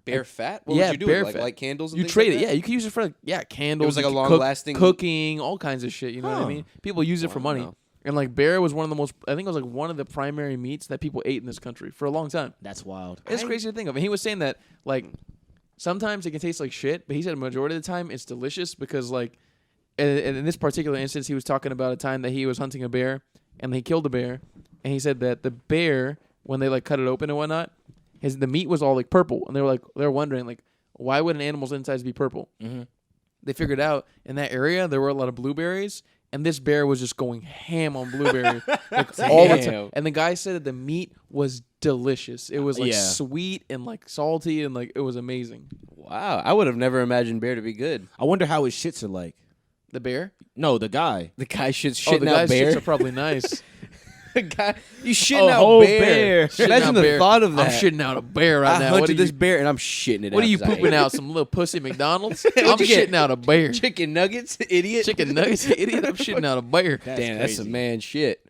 Bear fat? What Yeah, would you do? bear Like fat. light candles and You things trade like it, that? yeah. You can use it for like candles. It was like you a can long-lasting- cooking, all kinds of shit. You know what I Huh. mean? People use it for money. Wow. And like bear was one of the most. I think it was like one of the primary meats that people ate in this country for a long time. That's wild. It's crazy to think of. And he was saying that like sometimes it can taste like shit, but he said a majority of the time it's delicious because like and in this particular instance he was talking about a time that he was hunting a bear and he killed a bear, and he said that the bear when they like cut it open and whatnot, the meat was all like purple, and they were wondering like why would an animal's insides be purple? Mm-hmm. They figured out in that area there were a lot of blueberries. And this bear was just going ham on blueberry like all the time. Damn. And the guy said that the meat was delicious. It was like Yeah. sweet and like salty and like it was amazing. Wow. I would have never imagined bear to be good. I wonder how his shits are like. The bear? No, the guy. The guy shit's Oh, the shitting out guy's bear. shits are probably nice. The guy, you shitting A out whole bear. bear. Shitting Imagine out the bear. thought of that. I'm shitting out a bear right I now. What hunted are this you, bear and I'm shitting it out. what are you 'cause I pooping ate out? Some little pussy McDonald's? I'm What'd you get? shitting out a bear. Chicken nuggets, idiot. Chicken nuggets, idiot. I'm shitting out a bear. Damn, that's crazy. some man shit.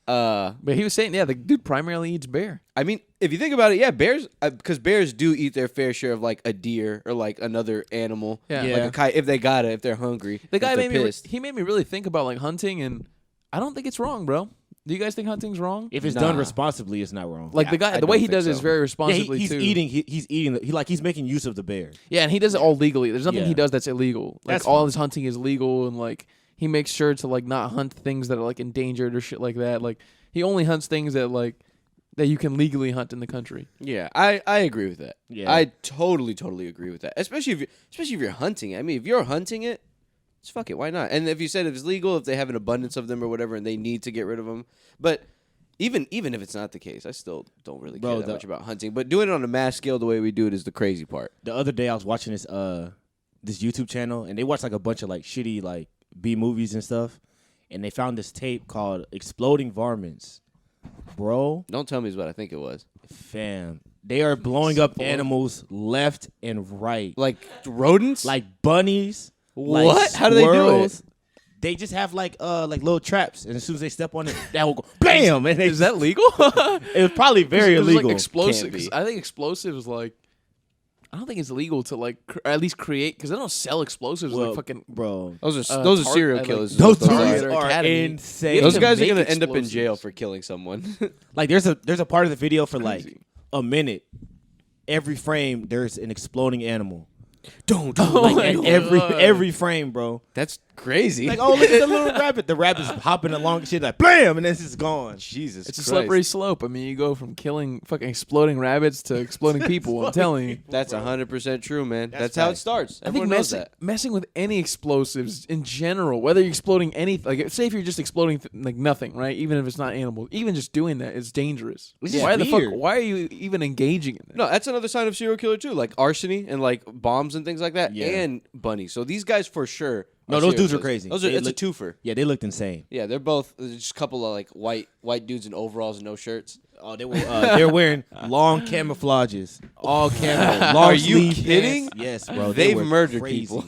But he was saying, yeah, the dude primarily eats bear. I mean, if you think about it, yeah, bears, because bears do eat their fair share of like a deer or like another animal. Yeah. Like Yeah. a kite, if they got it, if they're hungry. The guy if they're made me pissed. he made me really think about like hunting, and I don't think it's wrong, bro. Do you guys think hunting's wrong? If it's Nah. done responsibly, it's not wrong. Like Yeah, the guy, I the way don't he think does it is so. very Yeah, responsibly he's too. eating. He's eating. He's making use of the bear. Yeah, and he does it all legally. There's nothing Yeah. he does that's illegal. Like That's all fine. his hunting is legal, and like he makes sure to like not hunt things that are like endangered or shit like that. Like he only hunts things that like that you can legally hunt in the country. Yeah, I agree with that. Yeah. I totally agree with that. Especially if you're hunting it. I mean, if you're hunting it, just fuck it. Why not? And if you said if it's legal, if they have an abundance of them or whatever, and they need to get rid of them, but even if it's not the case, I still don't really care Bro, that the- much about hunting. But doing it on a mass scale the way we do it is the crazy part. The other day I was watching this YouTube channel, and they watched like a bunch of like shitty like B movies and stuff, and they found this tape called "Exploding Varmints." Bro, Don't tell me is what I think it was. fam, they are blowing up animals left and right, Like rodents? like bunnies. What? Like How do they do it? squirrels. They just have like little traps, and as soon as they step on it, that will go bam. And Is that legal? it was probably very It's illegal. Like explosive. Can't be. 'Cause I think explosives like. I don't think it's legal to like or at least create because they don't sell explosives Well, like fucking. bro. Those are Target- serial like, killers. is Those what Target those or are. dudes are Academy. insane. Yeah, Those to guys are make gonna end up in explosives. jail for killing someone. Like there's a part of the video for like Crazy. a minute. Every frame there's an exploding animal. Don't. Like my at God. every frame, bro. That's crazy. Like, oh, look at the little rabbit. The rabbit's hopping along and shit like blam, and then it's just gone. Jesus It's a Christ. slippery slope. I mean, you go from killing fucking exploding rabbits to exploding people. I'm telling you. That's 100% true, man. That's That's how it facts. starts. I think Everyone knows that. messing with any explosives in general, whether you're exploding anything, like say if you're just exploding like nothing, right? Even if it's not animals, even just doing that is dangerous. It's just Why the fuck? weird. Why are you even engaging in that? No, that's another sign of serial killer too, like arsony and like bombs and things like that, Yeah. and bunnies. So these guys for sure. No, are those serial dudes are killers. crazy. Those are They it's look- a twofer. Yeah, they looked insane. Yeah, they're both just a couple of like white dudes in overalls and no shirts. Oh, they're wearing long camouflages, all camo. Long Are you sleeve kidding? pants. Yes, bro. They They've were murdered crazy. people.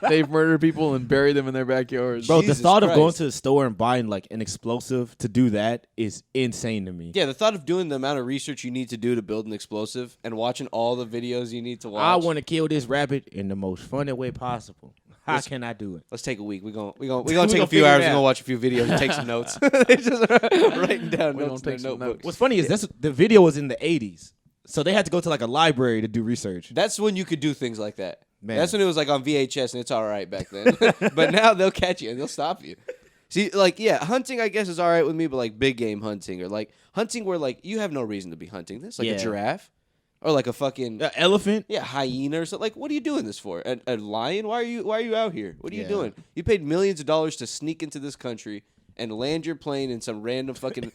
They've murdered people and buried them in their backyards. Bro, Jesus the thought of going Christ. to the store and buying like an explosive to do that is insane to me. Yeah, the thought of doing the amount of research you need to do to build an explosive and watching all the videos you need to watch. I want to kill this rabbit in the most funny way possible. How can I do it? Let's take a week. We're gonna take gonna a few figure it hours. We're out. gonna watch a few videos and take some notes. They're just writing down We're notes gonna in take their some notebook. notes. What's funny is the video was in the 80s. So they had to go to like a library to do research. That's when you could do things like that. Man. That's when it was like on VHS and it's all right back then. But now they'll catch you and they'll stop you. See, like, yeah, hunting I guess is all right with me, but like big game hunting or like hunting where like you have no reason to be hunting this, like Yeah. a giraffe or like a fucking Elephant? hyena or something. Like, what are you doing this for? A lion? Why are you out here? What are you Yeah. doing? You paid millions of dollars to sneak into this country and land your plane in some random fucking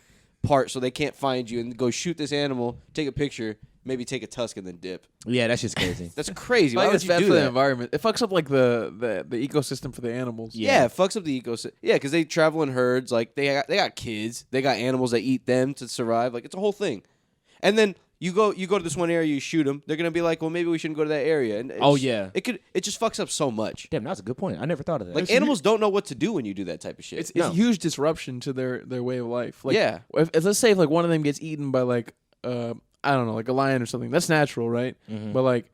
part so they can't find you, and go shoot this animal, take a picture, maybe take a tusk, and then dip. Yeah, that's just crazy. That's crazy. Why Like, would it's you bad do for that? the environment. It fucks up like the ecosystem for the animals. Yeah, it fucks up the ecosystem. Yeah, because they travel in herds. Like they got kids. They got animals that eat them to survive. Like it's a whole thing. And then you go to this one area, you shoot them. They're gonna be like, well, maybe we shouldn't go to that area. And it just fucks up so much. Damn, that's a good point. I never thought of that. Like animals don't know what to do when you do that type of shit. It's a huge disruption to their way of life. Like, Yeah. if let's say if like one of them gets eaten by like I don't know, like a lion or something. That's natural, right? Mm-hmm. But like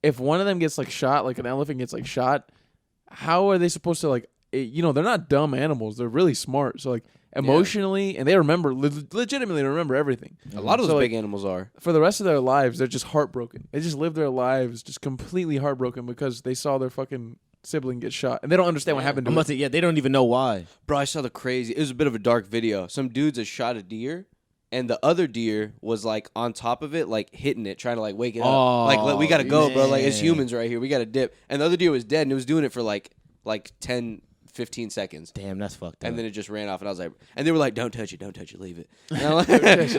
if one of them gets like shot, like an elephant gets like shot, how are they supposed to like? They're not dumb animals. They're really smart. So like emotionally, and they remember legitimately remember everything. A lot of those So, big like, animals are. for the rest of their lives, they're just heartbroken. They just live their lives just completely heartbroken because they saw their fucking sibling get shot, and they don't understand what happened to I'm them. about to say, yeah, they don't even know why. Bro, I saw the crazy. It was a bit of a dark video. Some dudes had shot a deer, and the other deer was like on top of it, like hitting it, trying to like wake it up. Like, we gotta go, bro. Like, it's humans right here. We gotta dip. And the other deer was dead, and it was doing it for like 10, 15 seconds. Damn, that's fucked up. And then it just ran off, and I was like, and they were like, don't touch it, leave it. And I'm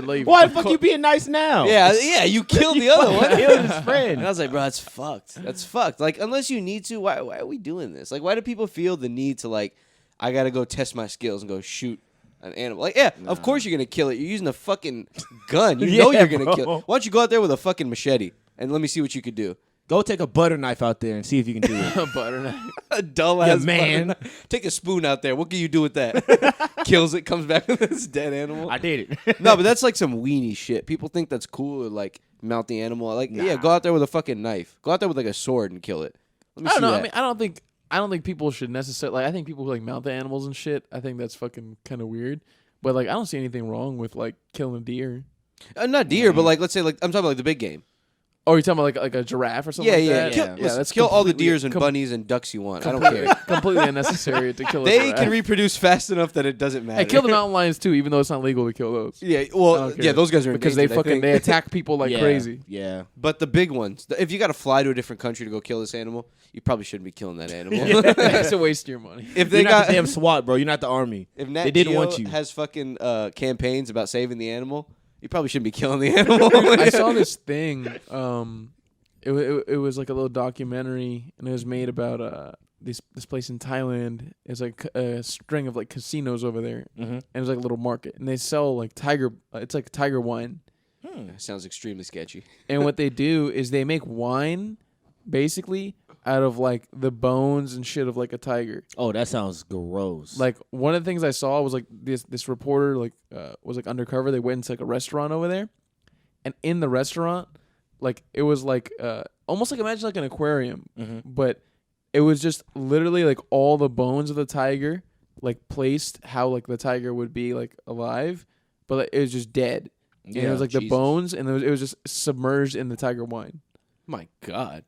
like, Why the fuck you being nice now? yeah, you killed the other one. Killed his friend. And I was like, bro, that's fucked. That's fucked. Like, unless you need to, why are we doing this? Like, why do people feel the need to, like, I gotta go test my skills and go shoot an animal? Like, of course you're gonna kill it. You're using a fucking gun. You know you're gonna kill it. Why don't you go out there with a fucking machete and let me see what you could do? Go take a butter knife out there and see if you can do it. A butter knife. A dull ass man. butter knife. Take a spoon out there. What can you do with that? Kills it, comes back with this dead animal. I did it. No, but that's like some weenie shit. People think that's cool to like mount the animal. Like, yeah, go out there with a fucking knife. Go out there with like a sword and kill it. Let me I see don't know. that. I mean, I don't think people should necessarily. Like, I think people who like mount the animals and shit. I think that's fucking kind of weird. But like, I don't see anything wrong with like killing a deer. Not deer, but like, let's say like I'm talking about like the big game. Oh, you're talking about like a giraffe or something? Like that? Kill, kill all the deers and bunnies and ducks you want. I don't care. Completely unnecessary to kill. They can reproduce fast enough that it doesn't matter. And kill the mountain lions too, even though it's not legal to kill those. Yeah, well, yeah, those guys are because endangered, they attack people like crazy. Yeah, but the big ones, if you got to fly to a different country to go kill this animal, you probably shouldn't be killing that animal. It's a waste of your money. If they you're got not the damn SWAT, bro, you're not the army. If Nat they didn't Geo want you. has fucking campaigns about saving the animal, you probably shouldn't be killing the animal. I saw this thing. It was like a little documentary, and it was made about this place in Thailand. It's like a string of like casinos over there, and it was like a little market, and they sell like tiger. It's like tiger wine. Sounds extremely sketchy. And what they do is they make wine, basically out of like the bones and shit of like a tiger. Oh, that sounds gross. Like one of the things I saw was like this reporter like was like undercover. They went into like a restaurant over there, and in the restaurant, like it was like almost like imagine like an aquarium, but it was just literally like all the bones of the tiger like placed how like the tiger would be like alive, but like, it was just dead. And it was like the bones, and it was just submerged in the tiger wine. My God.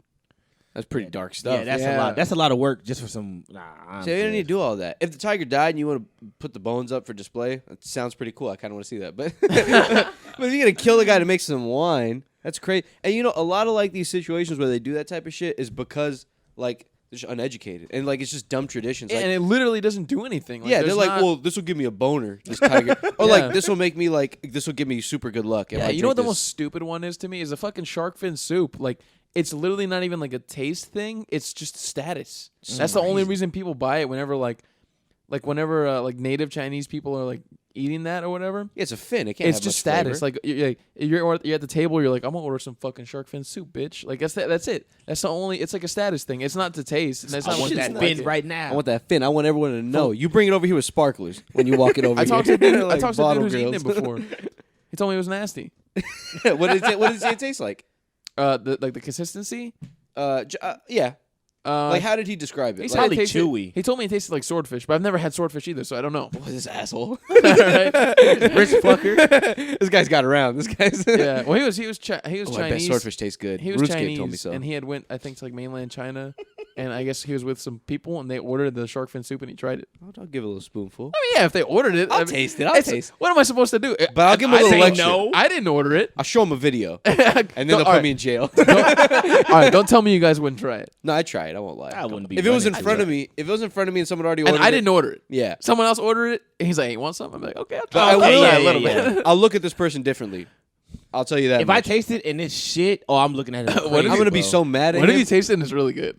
That's pretty dark stuff. Yeah, that's a lot. That's a lot of work just for some. So you don't need to do all that. If the tiger died and you want to put the bones up for display, that sounds pretty cool. I kind of want to see that. But but if you're gonna kill the guy to make some wine, that's crazy. And you know, a lot of like these situations where they do that type of shit is because like they're just uneducated and like it's just dumb traditions. Like, And it literally doesn't do anything. Like, yeah, they're like, not- well, this will give me a boner, this tiger, or like this will make me like this will give me super good luck. If Yeah, I you know what drink the this. most stupid one is to me is a fucking shark fin soup. Like, it's literally not even like a taste thing. It's just status. That's the only reason people buy it. Whenever whenever native Chinese people are like eating that or whatever. Yeah, it's a fin. It can't. It's have just much status. flavor. Like you're at the table. You're like, I'm gonna order some fucking shark fin soup, bitch. Like that's it. That's the only. It's like a status thing. It's not to taste. That's not I want what that it's fin like. right now. I want that fin. I want everyone to know. You bring it over here with sparklers when you walk it over. I talked to here. a dude. I Like talked to a dude bottle who's eaten it grills. before. He told me it was nasty. What did it say it tastes like? The consistency. Yeah. Like, how did he describe it? He Like, said probably it tasted- chewy. He told me it tasted like swordfish, but I've never had swordfish either, so I don't know. what is this asshole? Right? Rich fucker. This guy's got around. This guy's. Yeah. Well, he was Oh, I bet Chinese. swordfish tastes good. He was RuneScape Chinese, told me so. and he had went I think to like mainland China, and I guess he was with some people, and they ordered the shark fin soup, and he tried it. I'll give it a little spoonful. I mean, yeah, if they ordered it, I'll taste it. I'll taste it. What am I supposed to do? But I'll give him a little lecture. no. I didn't order it. I'll show him a video, and then they'll put me in jail. All right, don't tell me you guys wouldn't try it. No, I'd try it. I won't lie. I wouldn't be. If it was in running. front of me, and someone already ordered And I didn't order it. Yeah. Someone else ordered it, and he's like, "You want something?" I'm like, "Okay, I'll But try, I I'll will- try yeah, a little yeah, bit." I'll look at this person differently. I'll tell you that. If I much. taste it and it's shit, I'm looking at it. What if I'm gonna be bro. so mad at What if him. you taste it and it's really good?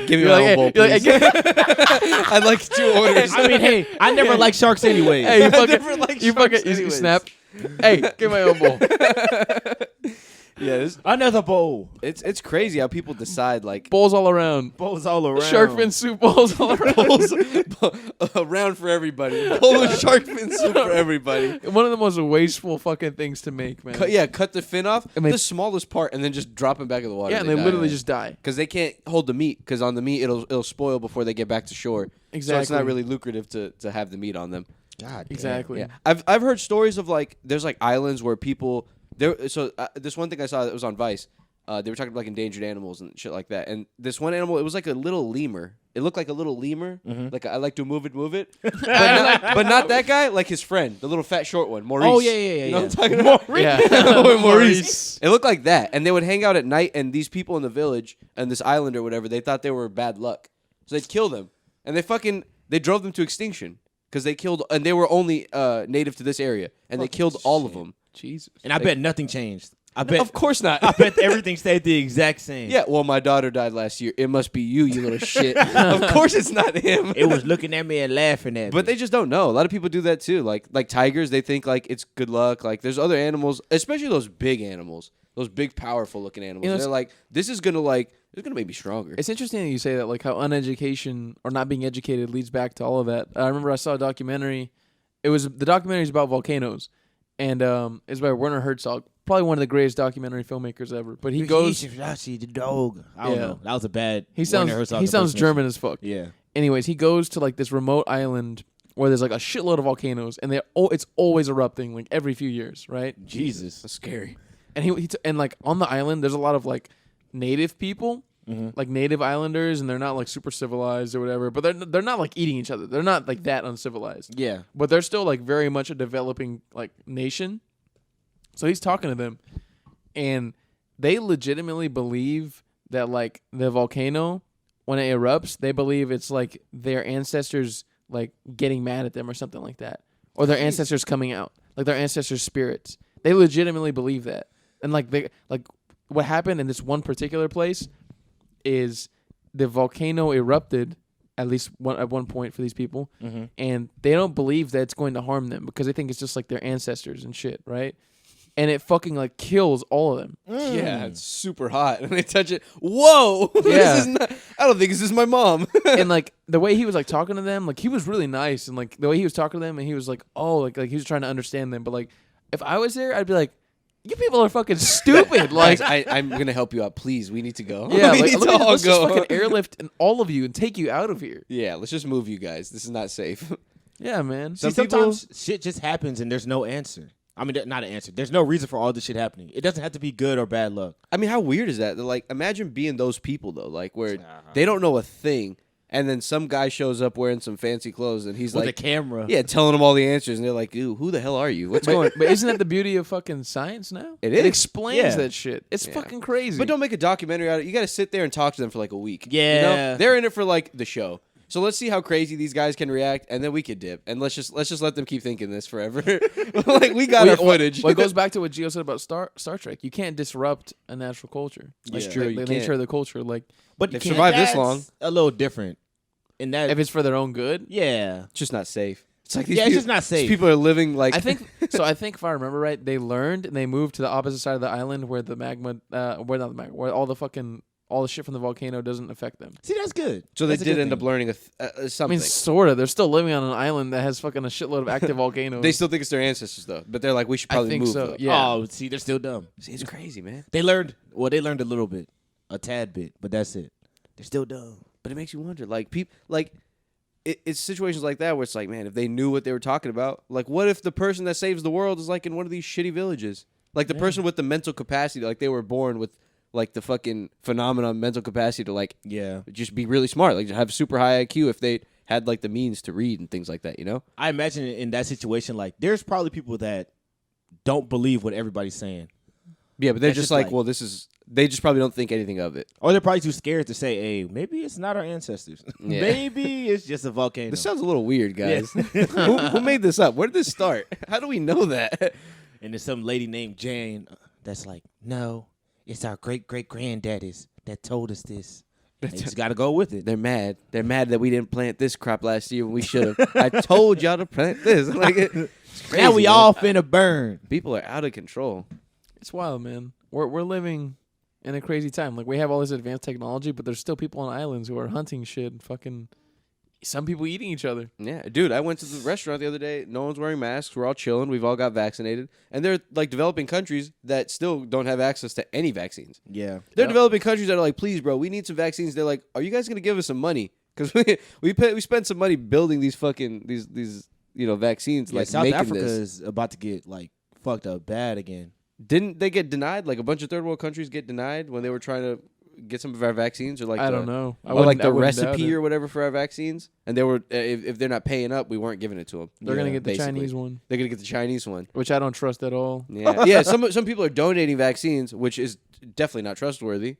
Give me You're my like, own bowl, you're like, please. I'd like 2 orders. I mean, hey, I never liked sharks anyway. hey, you fucking, never liked you sharks fucking, you anyways. snap. Hey, give my own bowl. Yeah, Another bowl. it's crazy how people decide like Bowls all around. Bowls all around. Shark fin soup bowls all around. bowls around for everybody. Bowl of shark fin soup for everybody. One of the most wasteful fucking things to make, man. Cut the fin off, I mean- the smallest part, and then just drop them back in the water. Yeah, and they literally just die. because they can't hold the meat because on the meat it'll spoil before they get back to shore. So it's Exactly. not really lucrative to have the meat on them. God, damn. Exactly. Yeah, I've heard stories of like there's like islands where people there. So this one thing I saw that was on Vice. They were talking about like endangered animals and shit like that. And this one animal, it was like a little lemur. It looked like a little lemur. Like I like to move it, but not that guy. Like his friend, the little fat short one, Maurice. Oh yeah. You know what I'm talking about? Yeah. Maurice. It looked like that, and they would hang out at night. And these people in the village and this island or whatever, they thought they were bad luck, so they'd kill them, and they drove them to extinction because they killed, and they were only native to this area, and they killed all of them. Jesus. And I bet nothing changed. I bet. Of course not. I bet everything stayed the exact same. Yeah, well, my daughter died last year. It must be you, you little shit. Of course it's not him. It was looking at me and laughing at me. But they just don't know. A lot of people do that too. Like tigers, they think like it's good luck. Like there's other animals, especially those big animals, those big, powerful looking animals. You know, They're like, this is gonna make me stronger. It's interesting that you say that, like how uneducation or not being educated leads back to all of that. I remember I saw a documentary. The documentary is about volcanoes, and it's by Werner Herzog, probably one of the greatest documentary filmmakers ever. But he goes, the dog. I don't Yeah. know. That was a bad. he sounds impersonation. German as fuck. Yeah. Anyways, he goes to like this remote island where there's like a shitload of volcanoes, and it's always erupting like every few years, right? Jesus. That's scary. And and like on the island, there's a lot of like native people, like native islanders, and they're not like super civilized or whatever. But they're not like eating each other. They're not like that uncivilized. Yeah. But they're still like very much a developing like nation. So he's talking to them, and they legitimately believe that like the volcano, when it erupts, they believe it's like their ancestors like getting mad at them or something like that, or their ancestors coming out, like their ancestors' spirits. They legitimately believe that, and like what happened in this one particular place is the volcano erupted at least at one point for these people, and they don't believe that it's going to harm them because they think it's just like their ancestors and shit, right? And it fucking like kills all of them. Yeah, it's super hot, and they touch it. Whoa! Yeah. This is not, I don't think this is my mom. And like the way he was like talking to them, like he was really nice, and like the way he was talking to them, and he was like, oh, like he was trying to understand them. But like if I was there, I'd be like, you people are fucking stupid. Like I'm gonna help you out. Please, we need to go. yeah, we like need to all let's just go. fucking airlift and all of you and take you out of here. Yeah, let's just move you guys. This is not safe. Yeah, man. See, sometimes shit just happens and there's no answer. I mean, not an answer. There's no reason for all this shit happening. It doesn't have to be good or bad luck. I mean, how weird is that? Like, imagine being those people though, like where they don't know a thing, and then some guy shows up wearing some fancy clothes, and he's With like, a camera. yeah, telling them all the answers, and they're like, "Ooh, who the hell are you? What's going?" But isn't that the beauty of fucking science now? It It is. explains Yeah. that shit. It's Yeah. fucking crazy. But don't make a documentary out of it. You got to sit there and talk to them for like a week. Yeah. You know? They're in it for like the show. So let's see how crazy these guys can react, and then we could dip, and let's just let them keep thinking this forever. Like we got our footage. Well, it goes back to what Gio said about Star Trek. You can't disrupt a natural culture. That's Like, true, The, you the can't. nature of the culture. Like But They've you survived this that's long. A little different. In that, if it's for their own good. yeah. It's just not safe. It's like these Yeah, it's people, just not these safe. people are living like I think so. I think if I remember right, they learned and they moved to the opposite side of the island where the magma, where all the shit from the volcano doesn't affect them. See, that's good. so. They That's a did good end up thing. learning I something. mean, sort of. They're still living on an island that has fucking a shitload of active volcanoes. They still think it's their ancestors though, but they're like, we should I probably think move. so. though. Yeah. Oh, see, they're still dumb. See, it's crazy, man. They learned a little bit. A tad bit, but that's it. They're still dumb. But it makes you wonder, like people, like it's situations like that where it's like, man, if they knew what they were talking about, like, what if the person that saves the world is like in one of these shitty villages, like the person with the mental capacity, like they were born with like the fucking phenomenon, mental capacity to like just be really smart, like have super high IQ if they had like the means to read and things like that, you know? I imagine in that situation, like there's probably people that don't believe what everybody's saying. Yeah, but they're just like, well, this is. They just probably don't think anything of it, or they're probably too scared to say, "Hey, maybe it's not our ancestors. Yeah. Maybe it's just a volcano." This sounds a little weird, guys. Who made this up? Where did this start? How do we know that? And there's some lady named Jane that's like, "No, it's our great granddaddies that told us this." They just got to go with it. They're mad. They're mad that we didn't plant this crop last year when we should have. I told y'all to plant this. Like, it's crazy, now we man. all finna burn. People are out of control. It's wild, man. We're living in a crazy time. Like, we have all this advanced technology, but there's still people on islands who are hunting shit and fucking. Some people eating each other. Yeah, dude, I went to the restaurant the other day. No one's wearing masks. We're all chilling. We've all got vaccinated. And they're like developing countries that still don't have access to any vaccines. Yeah. They're developing countries that are like, please, bro, we need some vaccines. They're like, are you guys going to give us some money? Because we spent some money building these fucking, these vaccines. Yeah, like South making Africa this. is about to get like fucked up bad again. Didn't they get denied? Like a bunch of third world countries get denied when they were trying to get some of our vaccines, or like I don't know, or like the recipe or whatever for our vaccines, and they were if they're not paying up, we weren't giving it to them. They're gonna get the basically. Chinese one. They're gonna get the Chinese one, which I don't trust at all. Yeah, yeah. Some people are donating vaccines, which is definitely not trustworthy.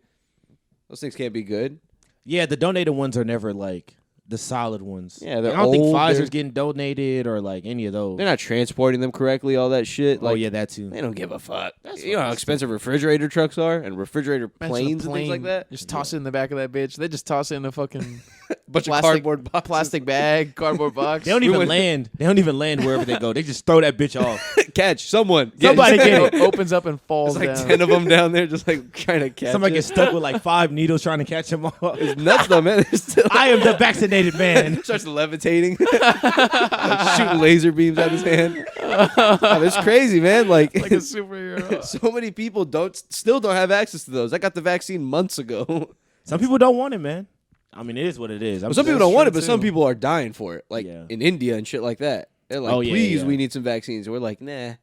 Those things can't be good. Yeah, the donated ones are never like the solid ones. Yeah, I they're don't think old, Pfizer's getting donated or like any of those. They're not transporting them correctly. All that shit. Like, oh yeah, that too. They don't give a fuck. You know how expensive refrigerator trucks are and refrigerator planes and things like that. Just toss it in the back of that bitch. They just toss it in a fucking bunch of cardboard boxes. plastic bag, cardboard box. They don't even land. They don't even land wherever they go. They just throw that bitch off. Catch someone. Somebody get it. Opens up and falls There's like down. 10 of them down there, just like trying to catch. Somebody it. gets stuck with like 5 needles trying to catch him off. It's nuts though, man. I am the vaccinated man. Starts levitating, like shooting laser beams out his hand. It's crazy, man. Like a superhero. So many people still don't have access to those. I got the vaccine months ago. Some people don't want it, man. I mean, it is what it is. Some people don't want it, but some people are dying for it. Like in India and shit like that. They're like, please, we need some vaccines. And we're like, nah.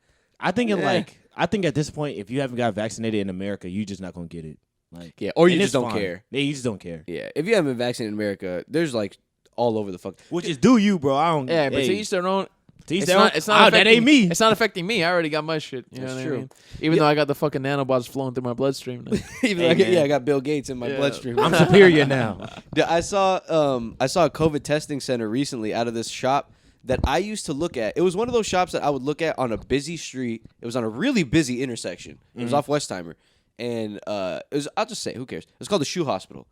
I think at this point, if you haven't got vaccinated in America, you're just not gonna get it. Like, yeah, or you just don't care. Yeah, you just don't care. Yeah, if you haven't been vaccinated in America, there's like all over the fuck. Which is do you, bro? I don't. Yeah, but to each their own. It's not that ain't me. It's not affecting me. I already got my shit. You know what I mean? Even though I got the fucking nanobots flowing through my bloodstream. Even though I got Bill Gates in my bloodstream. I'm superior now. I saw a COVID testing center recently out of this shop that I used to look at. It was one of those shops that I would look at on a busy street. It was on a really busy intersection. It was off Westheimer. And it was, I'll just say, who cares? It was called the Shoe Hospital.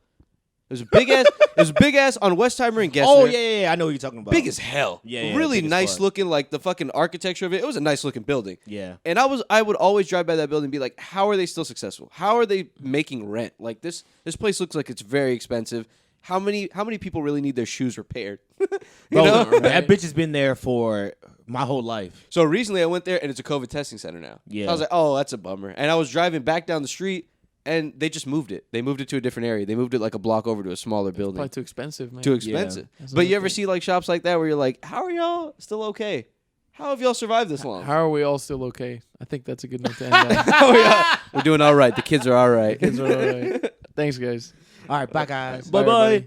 It was a big ass. It was big ass on Westheimer and Gessner. Oh yeah, I know what you're talking about. Big as hell. Yeah, really nice looking. Like the fucking architecture of it. It was a nice looking building. Yeah. And I would always drive by that building and be like, how are they still successful? How are they making rent? Like this place looks like it's very expensive. How many people really need their shoes repaired? Bro, that bitch has been there for my whole life. So recently I went there and it's a COVID testing center now. Yeah. So I was like, oh, that's a bummer. And I was driving back down the street. And they just moved it. They moved it to a different area. They moved it like a block over to a smaller building. Probably too expensive, man. Too expensive. Yeah. But you ever see like shops like that where you're like, how are y'all still okay? How have y'all survived this long? How are we all still okay? I think that's a good note to end on. We're doing all right. The kids are all right. The kids are all right. Thanks, guys. All right, bye, guys. Bye-bye.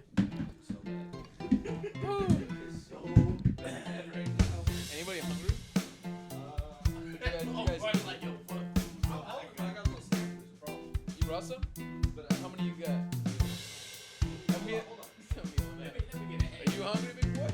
But how many you got? Are you hungry, big boy?